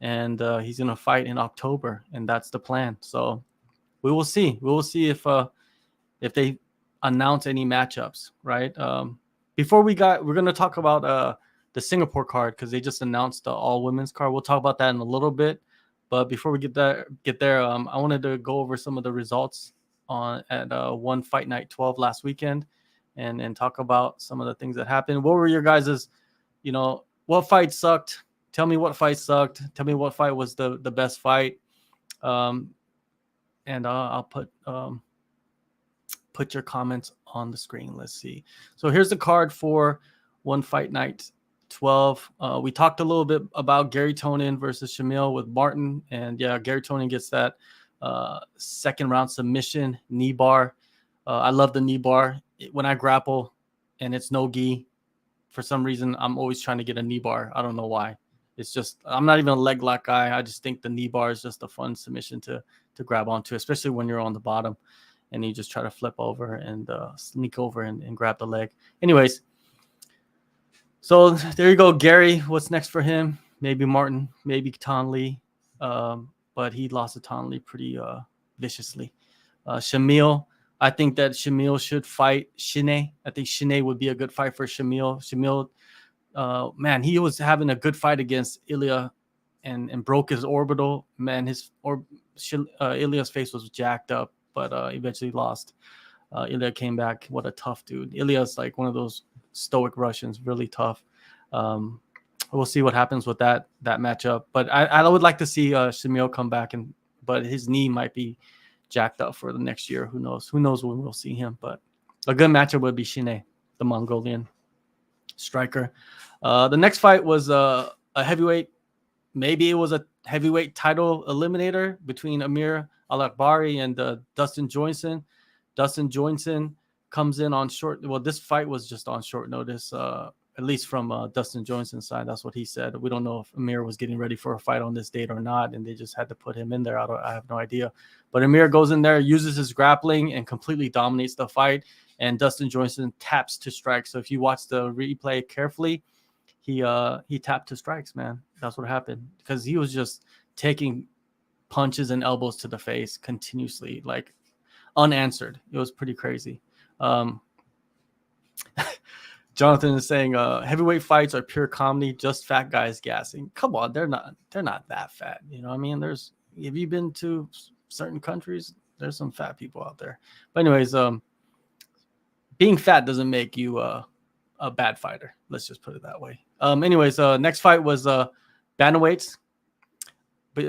And he's going to fight in October, and that's the plan. So we will see. We will see if they announce any matchups, right? We're going to talk about the Singapore card because they just announced the all women's card. We'll talk about that in a little bit, but before we get there, I wanted to go over some of the results at One Fight Night 12 last weekend, and talk about some of the things that happened. What were your guys's, what fight sucked? Tell me what fight sucked. Tell me what fight was the best fight. And I'll put your comments on the screen. Let's see. So here's the card for One Fight Night 12. We talked a little bit about Gary Tonin versus Shamil with Martin. And yeah, Gary Tonin gets that second round submission knee bar. I love the knee bar. When I grapple and it's no gi, for some reason, I'm always trying to get a knee bar. I don't know why. It's just, I'm not even a leg lock guy. I just think the knee bar is just a fun submission to grab onto, especially when you're on the bottom and you just try to flip over and sneak over and grab the leg. Anyways, so there you go, Gary. What's next for him? Maybe Martin, maybe Tan Lee. But he lost to Tan Lee pretty viciously. Shamil, I think that Shamil should fight Shine. I think Shine would be a good fight for Shamil. Shamil, man, he was having a good fight against Ilya and broke his orbital. Man, Ilya's face was jacked up, but eventually lost. Ilya came back. What a tough dude. Ilya's like one of those stoic Russians, really tough. We'll see what happens with that matchup. But I would like to see Shamil come back, but his knee might be jacked up for the next year. Who knows? Who knows when we'll see him? But a good matchup would be Shine, the Mongolian striker. The next fight was a heavyweight. Maybe it was a heavyweight title eliminator between Amir Al-Akbari and Dustin Johnson. Dustin Johnson comes in on short. Well, this fight was just on short notice, at least from Dustin Johnson's side. That's what he said. We don't know if Amir was getting ready for a fight on this date or not, and they just had to put him in there. I have no idea. But Amir goes in there, uses his grappling, and completely dominates the fight. And Dustin Johnson taps to strike. So if you watch the replay carefully, he tapped to strikes, man. That's what happened, because he was just taking punches and elbows to the face continuously, like unanswered. It was pretty crazy. Jonathan is saying heavyweight fights are pure comedy, just fat guys gassing. Come on, they're not that fat. You know what I mean? Have you been to certain countries? There's some fat people out there. But anyways, being fat doesn't make you a bad fighter. Let's just put it that way. Anyways, next fight was bantamweights. But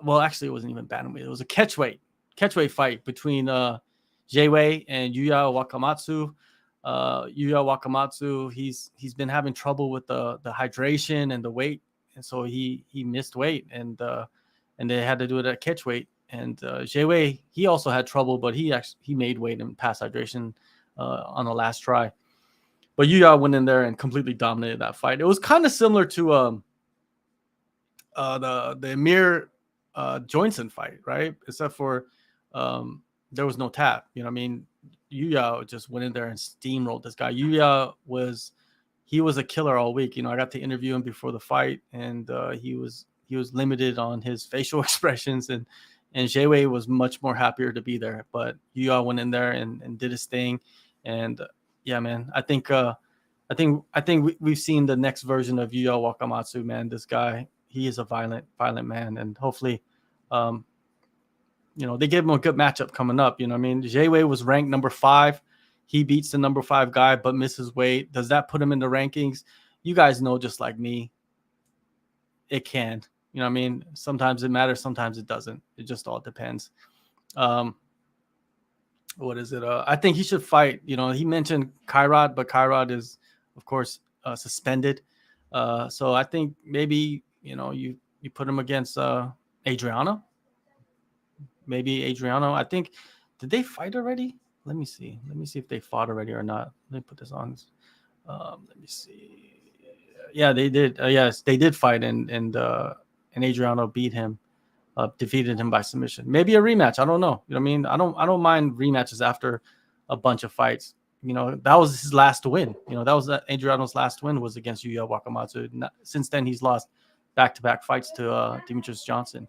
well, actually, it wasn't even bantamweight. It was a catchweight fight between Jay and Yuya Wakamatsu. Yuya Wakamatsu, he's been having trouble with the hydration and the weight, and so he missed weight, and they had to do it at catchweight. And Jay, he also had trouble, but he made weight and passed hydration on the last try. But Yuya went in there and completely dominated that fight. It was kind of similar to the Amir Johnson fight, right? Except for there was no tap. You know what I mean? Yuya just went in there and steamrolled this guy. Yuya was a killer all week. You know, I got to interview him before the fight, and he was limited on his facial expressions, and Jay was much more happier to be there. But Yuya went in there and did his thing, and yeah, man, I think I think we've seen the next version of Yuya Wakamatsu, man. This guy, he is a violent man, and hopefully, um, they gave him a good matchup coming up. You know what I mean? Jay was ranked number 5. He beats the number 5 guy, but misses weight. Does that put him in the rankings? You guys know, just like me, it can. You know what I mean? Sometimes it matters, sometimes it doesn't. It just all depends. What is it? I think he should fight. He mentioned Kairod, but Kairod is, of course, suspended. So I think maybe you put him against Adriano. Maybe Adriano. I think, did they fight already? Let me see. Let me see if they fought already or not. Let me put this on. Let me see. Yeah, they did. Yes, they did fight, and Adriano beat him. Defeated him by submission. Maybe a rematch. I don't know. You know what I mean? I don't mind rematches after a bunch of fights. That was his last win. That was Adriano's last win was against Yuya Wakamatsu. Since then, he's lost back-to-back fights to Demetrius Johnson.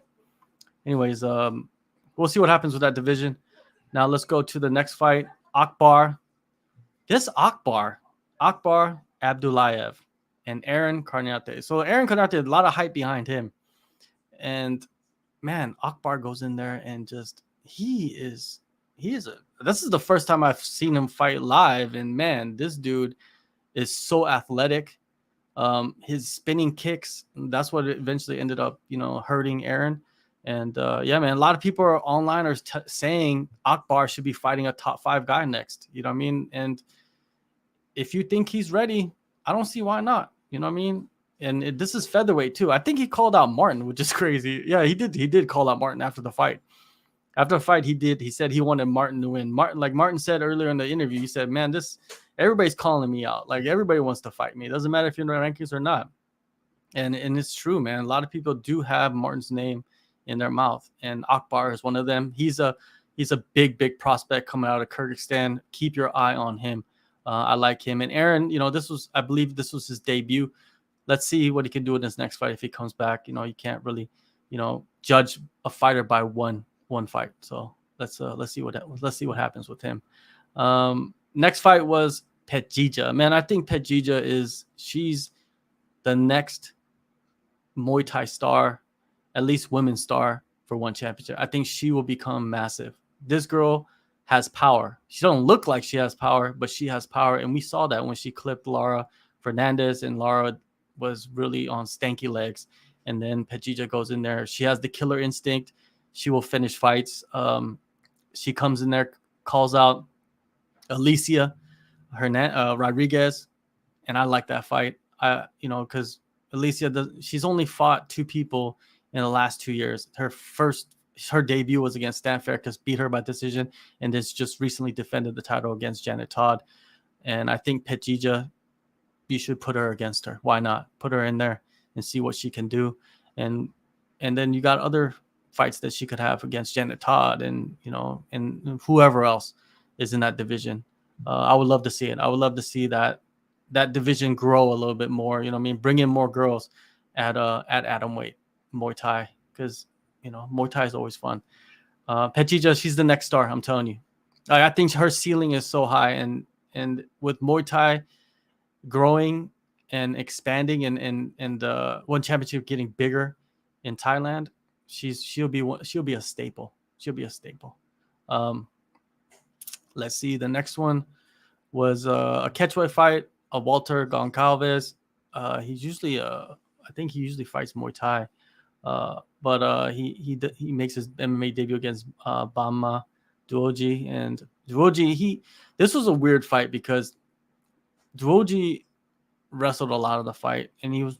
Anyways, we'll see what happens with that division. Now let's go to the next fight. Akbar Abdullayev and Aaron Carnate. So Aaron Carnate, a lot of hype behind him. And man, Akbar goes in there and just this is the first time I've seen him fight live, and man, this dude is so athletic. His spinning kicks, that's what eventually ended up hurting Aaron. And yeah, man, a lot of people are online are saying Akbar should be fighting a top 5 guy next. You know what I mean? And if you think he's ready, I don't see why not. You know what I mean? And this is featherweight too. I think he called out Martin, which is crazy. Yeah, he did call out Martin after the fight. After the fight, he said he wanted Martin to win. Martin said earlier in the interview, he said, man, everybody's calling me out. Like, everybody wants to fight me. It doesn't matter if you're in the rankings or not. And it's true, man. A lot of people do have Martin's name in their mouth, and Akbar is one of them. He's a big prospect coming out of Kyrgyzstan. Keep your eye on him. I like him. And Aaron, I believe this was his debut. Let's see what he can do in his next fight if he comes back. You can't really, judge a fighter by one fight. So let's see what happens with him. Next fight was Petjija. Man, I think Petjija she's the next Muay Thai star, at least women's star for one championship. I think she will become massive. This girl has power. She don't look like she has power, but she has power, and we saw that when she clipped Lara Fernandez, and Lara was really on stanky legs. And then Petjija goes in there. She has the killer instinct. She will finish fights. She comes in there, calls out Alicia Rodriguez, and I like that fight. Because Alicia she's only fought 2 people in the last 2 years. Her debut was against Stan Faircus, beat her by decision, and has just recently defended the title against Janet Todd. And I think Petjija, you should put her against her. Why not? Put her in there and see what she can do. And then you got other fights that she could have against Janet Todd and whoever else is in that division. I would love to see it. I would love to see that division grow a little bit more. Bring in more girls at atom weight Muay Thai, because Muay Thai is always fun. Petjija, she's the next star. I'm telling you. I think her ceiling is so high, and with Muay Thai growing and expanding, and one championship getting bigger in Thailand, she'll be a staple. She'll be a staple. Let's see. The next one was a catchweight fight. Walter Goncalves. He's usually I think he usually fights Muay Thai, but he makes his MMA debut against Bama Duoji, and Duoji. This was a weird fight because Duoji wrestled a lot of the fight, and he was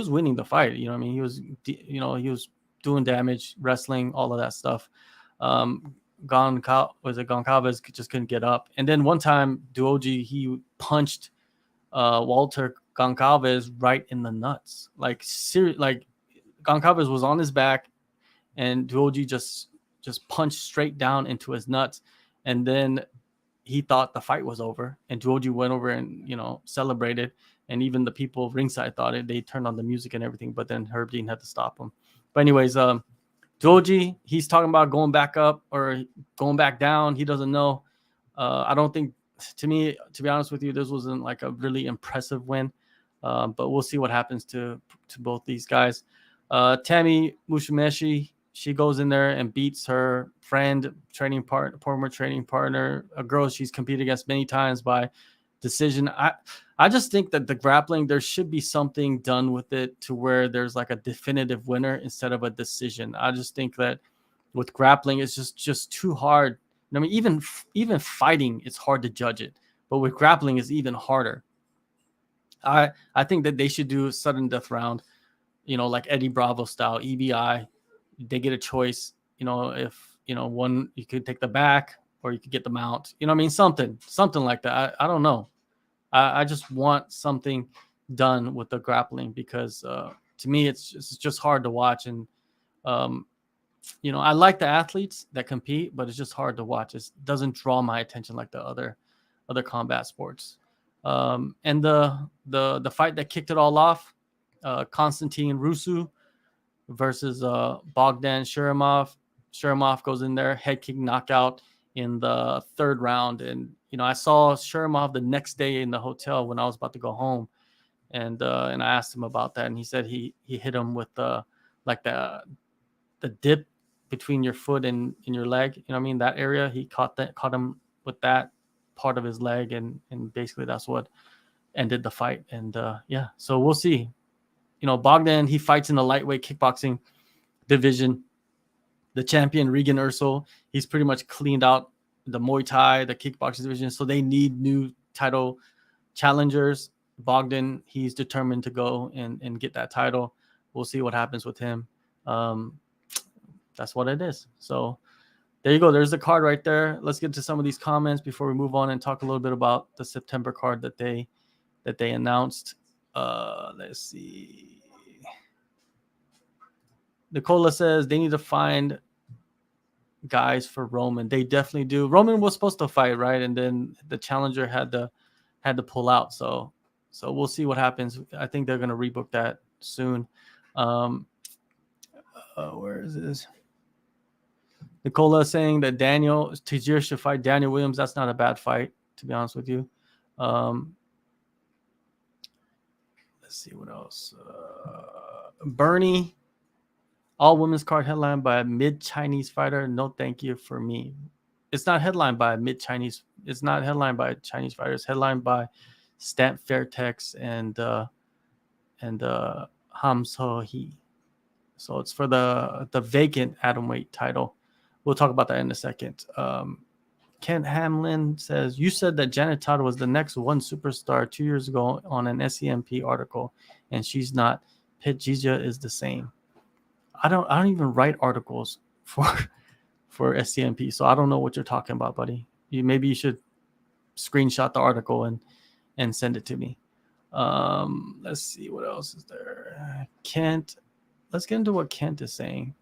winning the fight. You know what I mean? He was doing damage, wrestling, all of that stuff. Goncalves just couldn't get up, and then one time Duoji, he punched Walter Goncalves right in the nuts. Like Goncalves was on his back, and Duoji just punched straight down into his nuts, and then he thought the fight was over, and Duoji went over and celebrated, and even the people ringside thought it. They turned on the music and everything, but then Herb Dean had to stop him. But anyways, Duoji, he's talking about going back up or going back down. He doesn't know. I don't think to me, to be honest with you, this wasn't like a really impressive win. But we'll see what happens to both these guys. Tammy Mushimeshi, she goes in there and beats her friend, former training partner, a girl she's competed against many times by decision. I just think that the grappling, there should be something done with it to where there's like a definitive winner instead of a decision. I just think that with grappling, it's just too hard. I mean, even fighting, it's hard to judge it, but with grappling, is even harder. I think that they should do a sudden death round, like Eddie Bravo style, EBI. They get a choice, if one, you could take the back or you could get the mount. You know what I mean? Something like that. I don't know. I just want something done with the grappling because to me it's just hard to watch. And I like the athletes that compete, but it's just hard to watch. It doesn't draw my attention like the other combat sports. And the fight that kicked it all off, Konstantin Rusu versus Bogdan Sharamov. Sharamov goes in there, head kick knockout in the third round. And I saw Sharamov the next day in the hotel when I was about to go home, and I asked him about that, and he said he hit him with the dip between your foot and your leg. You know what I mean? That area, he caught him with that part of his leg, and basically that's what ended the fight. And yeah, so we'll see. Bogdan, he fights in the lightweight kickboxing division. The champion, Regan Ursel, he's pretty much cleaned out the Muay Thai, the kickboxing division, so they need new title challengers. Bogdan, he's determined to go and get that title. We'll see what happens with him. That's what it is. So there you go. There's the card right there. Let's get to some of these comments before we move on and talk a little bit about the September card that they announced. Let's see. Nicola says they need to find guys for Roman. They definitely do. Roman was supposed to fight, right? And then the challenger had to pull out. So we'll see what happens. I think they're going to rebook that soon. Where is this? Nicola saying that Tagir should fight Daniel Williams. That's not a bad fight, to be honest with you. Let's see what else. Bernie, all women's card headlined by a mid-Chinese fighter. No, thank you for me. It's not headlined by a mid-Chinese. It's not headlined by a Chinese fighter. It's headlined by Stamp Fairtex and Ham So Hee. So it's for the vacant atomweight title. We'll talk about that in a second. Kent Hamlin says, you said that Janet Todd was the next one superstar 2 years ago on an SCMP article, and she's not. Pit Jija is the same. I don't even write articles for SCMP, so I don't know what you're talking about, buddy. Maybe you should screenshot the article and send it to me. Let's see what else is there. Kent, let's get into what Kent is saying.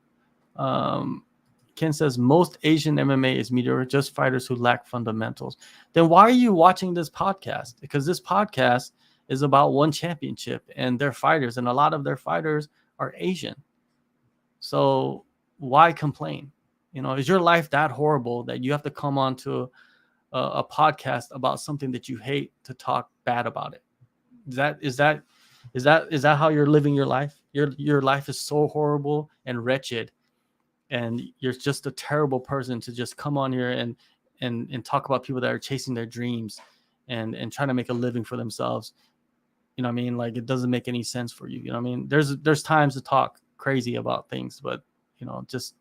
Ken says most Asian MMA is mediocre, just fighters who lack fundamentals. Then why are you watching this podcast? Because this podcast is about one championship and their fighters, and a lot of their fighters are Asian. So why complain? Is your life that horrible that you have to come on to a podcast about something that you hate to talk bad about it? Is that how you're living your life? Your life is so horrible and wretched, and you're just a terrible person to just come on here and talk about people that are chasing their dreams and trying to make a living for themselves. You know what I mean? Like, it doesn't make any sense for you. You know what I mean? There's times to talk crazy about things, but just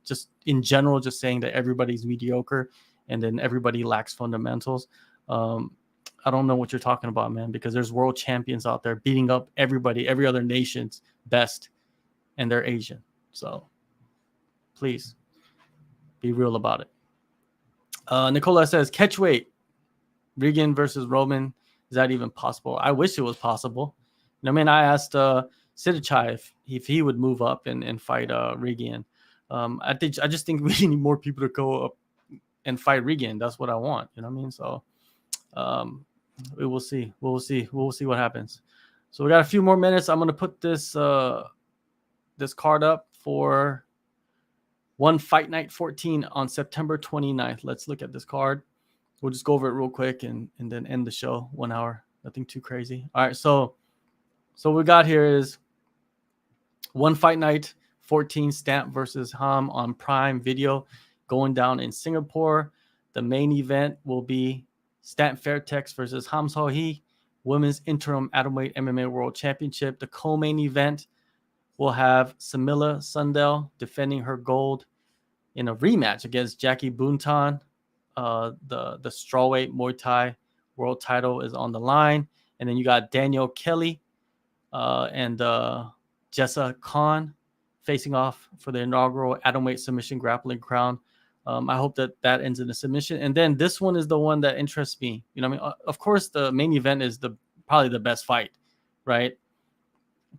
in general, just saying that everybody's mediocre and then everybody lacks fundamentals. I don't know what you're talking about, man, because there's world champions out there beating up everybody, every other nation's best, and they're Asian. So please be real about it. Nicola says, catch weight, Regan versus Roman. Is that even possible? I wish it was possible. I mean, I asked Sidichai if he would move up and fight Regan. I just think we need more people to go up and fight Regan. That's what I want. You know what I mean? So we will see. We'll see what happens. So we got a few more minutes. I'm going to put this card up for One Fight Night 14 on September 29th. Let's look at this card. we'll just go over it real quick and then end the show. 1 hour, nothing too crazy. All right, so what we got here is One Fight Night 14 Stamp versus Ham on Prime Video going down in Singapore. The main event will be Stamp Fairtex versus Ham So-hee, Women's Interim Atomweight MMA World Championship. The co-main event will have Samila Sundell defending her gold in a rematch against Jackie Boonton. The strawweight Muay Thai world title is on the line. And then you got Daniel Kelly and Jessa Khan facing off for the inaugural atomweight submission grappling crown. I hope that ends in a submission. And then this one is the one that interests me. You know what I mean? Of course, the main event is probably the best fight, right?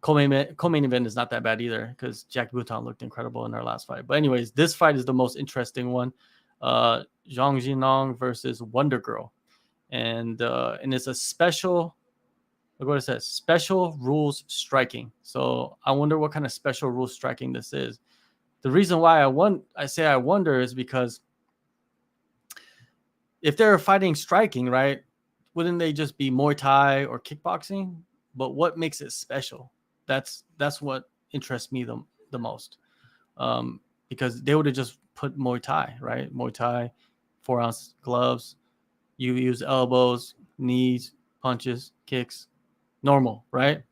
Co-main event is not that bad either because Jackie Bouton looked incredible in our last fight. But anyways, this fight is the most interesting one. Zhang Jinong versus Wonder Girl. And it's a special, look what it says, special rules striking. So I wonder what kind of special rules striking this is. The reason why I say I wonder is because if they're fighting striking, right, wouldn't they just be Muay Thai or kickboxing? But what makes it special? That's what interests me the most. Because they would have just put Muay Thai, right? Muay Thai, 4-ounce gloves. You use elbows, knees, punches, kicks, normal, right?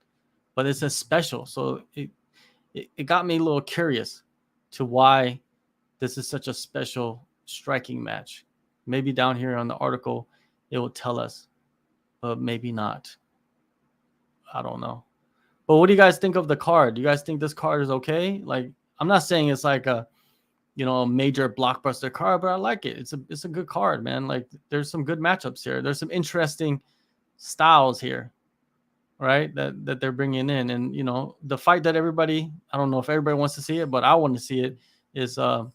But it says special. So it got me a little curious to why this is such a special striking match. Maybe down here on the article, it will tell us, but maybe not. I don't know. But what do you guys think of the card? Do you guys think this card is okay? Like, I'm not saying it's like a major blockbuster card, but I like it. It's a good card, man. Like, there's some good matchups here. There's some interesting styles here, right? That they're bringing in, and the fight that everybody, I don't know if everybody wants to see it, but I want to see it. Is what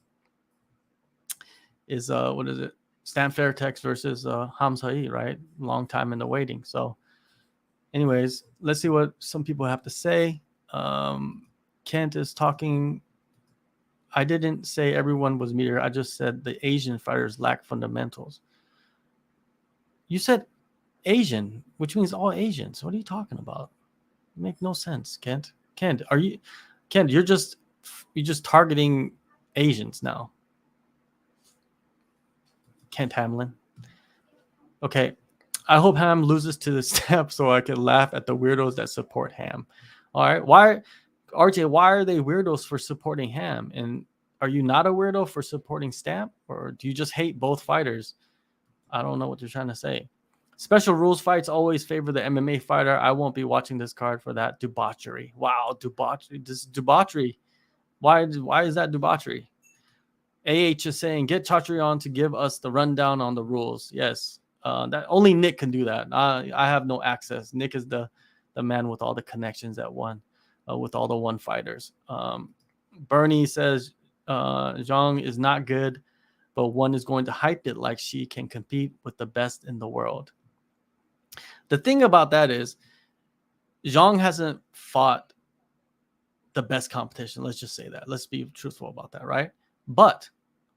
is it? Stan Fairtex versus Ham So-hee, right? Long time in the waiting. So, anyways, let's see what some people have to say. Kent is talking. I didn't say everyone was meteor. I just said the Asian fighters lack fundamentals. You said Asian, which means all Asians. What are you talking about? It makes no sense, Kent. Kent, you're just targeting Asians now. Kent Hamlin. Okay. I hope Ham loses to the step so I can laugh at the weirdos that support Ham. All right. RJ, why are they weirdos for supporting Ham? And are you not a weirdo for supporting Stamp? Or do you just hate both fighters? I don't know what you're trying to say. Special rules fights always favor the MMA fighter. I won't be watching this card for that debauchery. Wow, debauchery. This is debauchery. Why is that debauchery? AH is saying, get Chaudhry on to give us the rundown on the rules. Yes. That only Nick can do that. I have no access. Nick is the man with all the connections at one, with all the one fighters. Bernie says Zhang is not good, but one is going to hype it like she can compete with the best in the world. The thing about that is Zhang hasn't fought the best competition. Let's just say that. Let's be truthful about that, right? But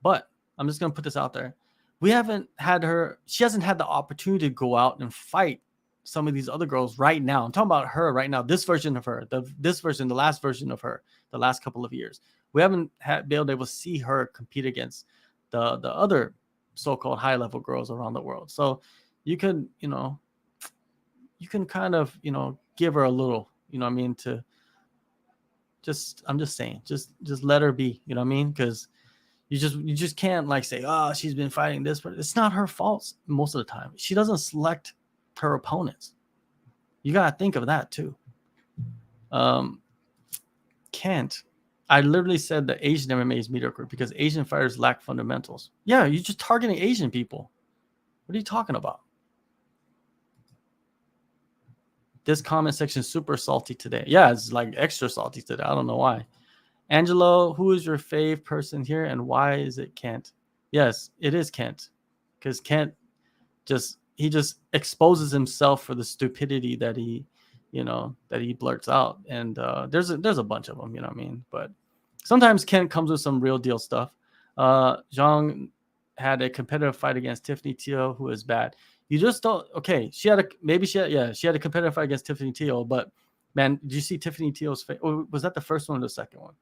I'm just going to put this out there. She hasn't had the opportunity to go out and fight some of these other girls right now. I'm talking about her right now, this version of her, the last version of her, the last couple of years. We haven't been able to see her compete against the other so-called high-level girls around the world. So you can kind of, give her a little, what I mean, to I'm just saying, just let her be, what I mean? Because you just can't like say, oh, she's been fighting this, but it's not her fault most of the time. She doesn't select her opponents. You got to think of that too. Kent, I literally said that Asian MMA is mediocre because Asian fighters lack fundamentals. Yeah, you're just targeting Asian people. What are you talking about? This comment section is super salty today. Yeah, it's like extra salty today. I don't know why. Angelo, who is your fave person here and why is it Kent? Yes, it is Kent. Because Kent just exposes himself for the stupidity that he blurts out. And there's a bunch of them, you know what I mean? But sometimes Kent comes with some real deal stuff. Zhang had a competitive fight against Tiffany Teal, who is bad. You just don't. Okay, she had a competitive fight against Tiffany Teal, but man, did you see Tiffany Teal's face? Or was that the first one or the second one?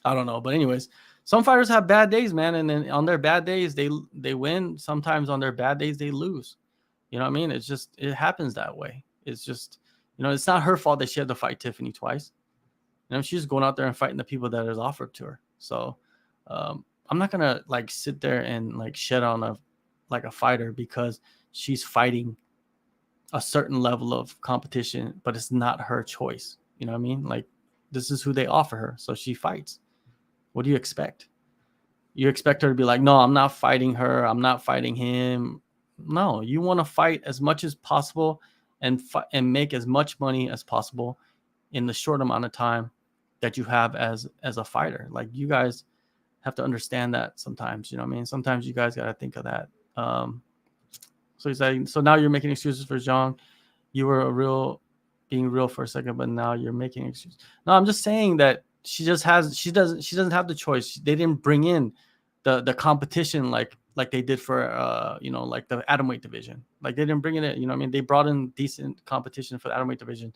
I don't know, but anyways, some fighters have bad days, man, and then on their bad days they win. Sometimes on their bad days they lose. You know what I mean? It's just it happens that way. It's just it's not her fault that she had to fight Tiffany twice. She's going out there and fighting the people that is offered to her. So I'm not gonna like sit there and like shed on a fighter because she's fighting a certain level of competition, but it's not her choice. You know what I mean? Like this is who they offer her, so she fights. What do you expect? You expect her to be like, no, I'm not fighting her. I'm not fighting him. No, you want to fight as much as possible and make as much money as possible in the short amount of time that you have as a fighter. Like you guys have to understand that sometimes. You know what I mean? Sometimes you guys got to think of that. So he's like, so now you're making excuses for Zhang. You were being real for a second, but now you're making excuses. No, I'm just saying that she doesn't have the choice. They didn't bring in the competition like they did for like the atomweight division. Like they didn't bring it in. You know what I mean? They brought in decent competition for the atomweight division.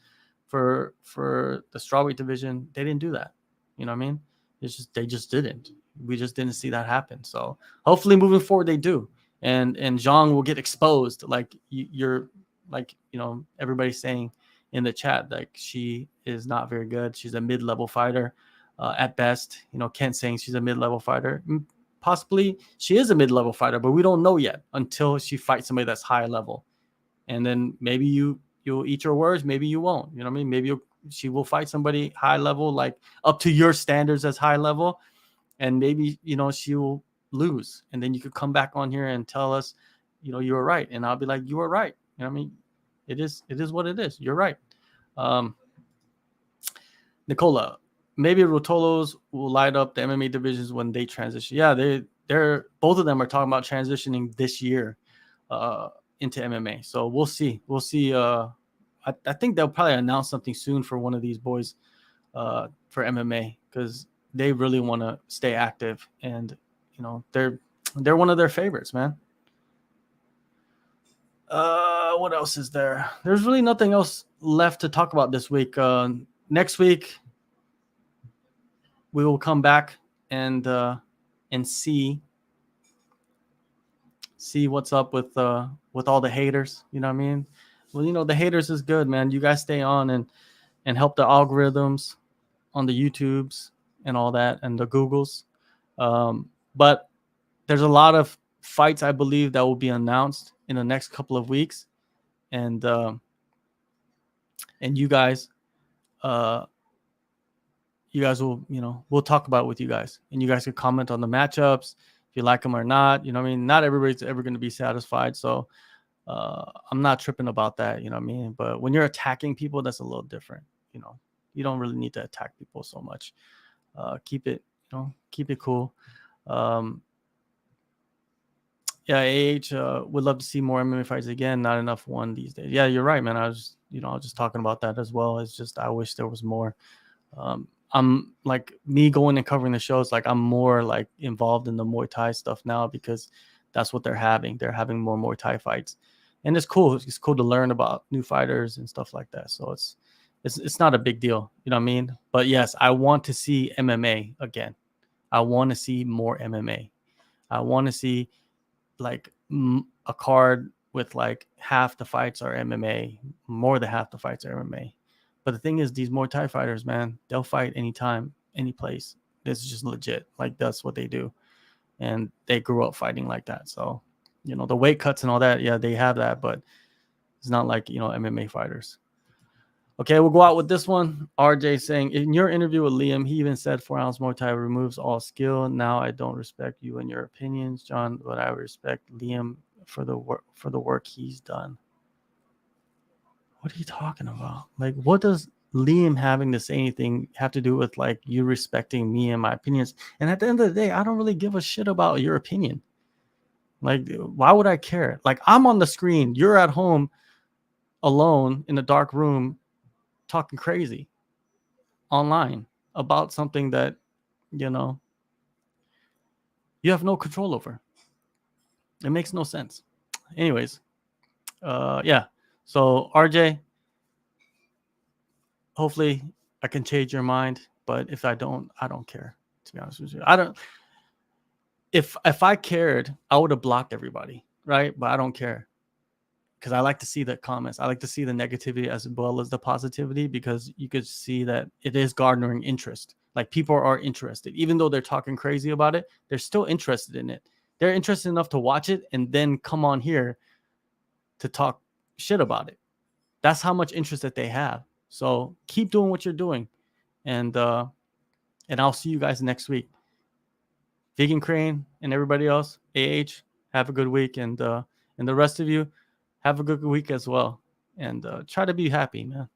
For the strawweight division, they didn't do that. You know what I mean? They just didn't. We just didn't see that happen. So hopefully moving forward they do. And Zhang will get exposed like you're like everybody's saying in the chat, like she is not very good. She's a mid-level fighter at best. Kent saying she's a mid-level fighter. Possibly she is a mid-level fighter, but we don't know yet until she fights somebody that's high level. And then maybe you'll eat your words, maybe you won't. You know what I mean? Maybe she will fight somebody high level, like up to your standards as high level, and maybe she will lose. And then you could come back on here and tell us, you were right, and I'll be like, you were right. You know what I mean? It is what it is. You're right. Nicola, maybe Rotolos will light up the MMA divisions when they transition. Yeah, they're both of them are talking about transitioning this year into MMA. So we'll see. We'll see. I think they'll probably announce something soon for one of these boys for MMA because they really want to stay active, and they're one of their favorites, man. What else is there? There's really nothing else left to talk about this week. Next week we will come back and see what's up with all the haters. You know what I mean? Well, the haters is good, man. You guys stay on and help the algorithms on the YouTubes and all that and the Googles. But there's a lot of fights, I believe, that will be announced in the next couple of weeks. And you guys will, we'll talk about it with you guys, and you guys can comment on the matchups if you like them or not. You know what I mean? Not everybody's ever going to be satisfied. So I'm not tripping about that. You know what I mean? But when you're attacking people, that's a little different. You don't really need to attack people so much. Keep it cool. Yeah, would love to see more MMA fights again. Not enough one these days. Yeah, you're right, man. I was just talking about that as well. It's just I wish there was more. I'm like me going and covering the shows. Like I'm more like involved in the Muay Thai stuff now because that's what they're having. They're having more Muay Thai fights, and it's cool. It's cool to learn about new fighters and stuff like that. So it's not a big deal. You know what I mean? But yes, I want to see MMA again. I want to see more MMA. I want to see like a card with like half the fights are MMA, more than half the fights are MMA. But the thing is, these Muay Thai fighters, man, they'll fight anytime, any place. This is just legit. Like that's what they do, and they grew up fighting like that. So, the weight cuts and all that, yeah, they have that, but it's not like MMA fighters. Okay, we'll go out with this one. RJ saying, in your interview with Liam, he even said 4-ounce Muay Thai removes all skill. Now I don't respect you and your opinions, John, but I respect Liam for the work he's done. What are you talking about? Like, what does Liam having to say anything have to do with like you respecting me and my opinions? And at the end of the day, I don't really give a shit about your opinion. Like, why would I care? Like, I'm on the screen. You're at home alone in a dark room talking crazy online about something that you have no control over. It makes no sense. Anyways, yeah. So RJ, hopefully I can change your mind. But if I don't care. To be honest with you, I don't. If I cared, I would have blocked everybody, right? But I don't care because I like to see the comments. I like to see the negativity as well as the positivity because you could see that it is garnering interest. Like people are interested, even though they're talking crazy about it. They're still interested in it. They're interested enough to watch it and then come on here to talk shit about it. That's how much interest that they have. So keep doing what you're doing, and I'll see you guys next week. Vegan Crane and everybody else, have a good week, and the rest of you, have a good week as well, and try to be happy, man.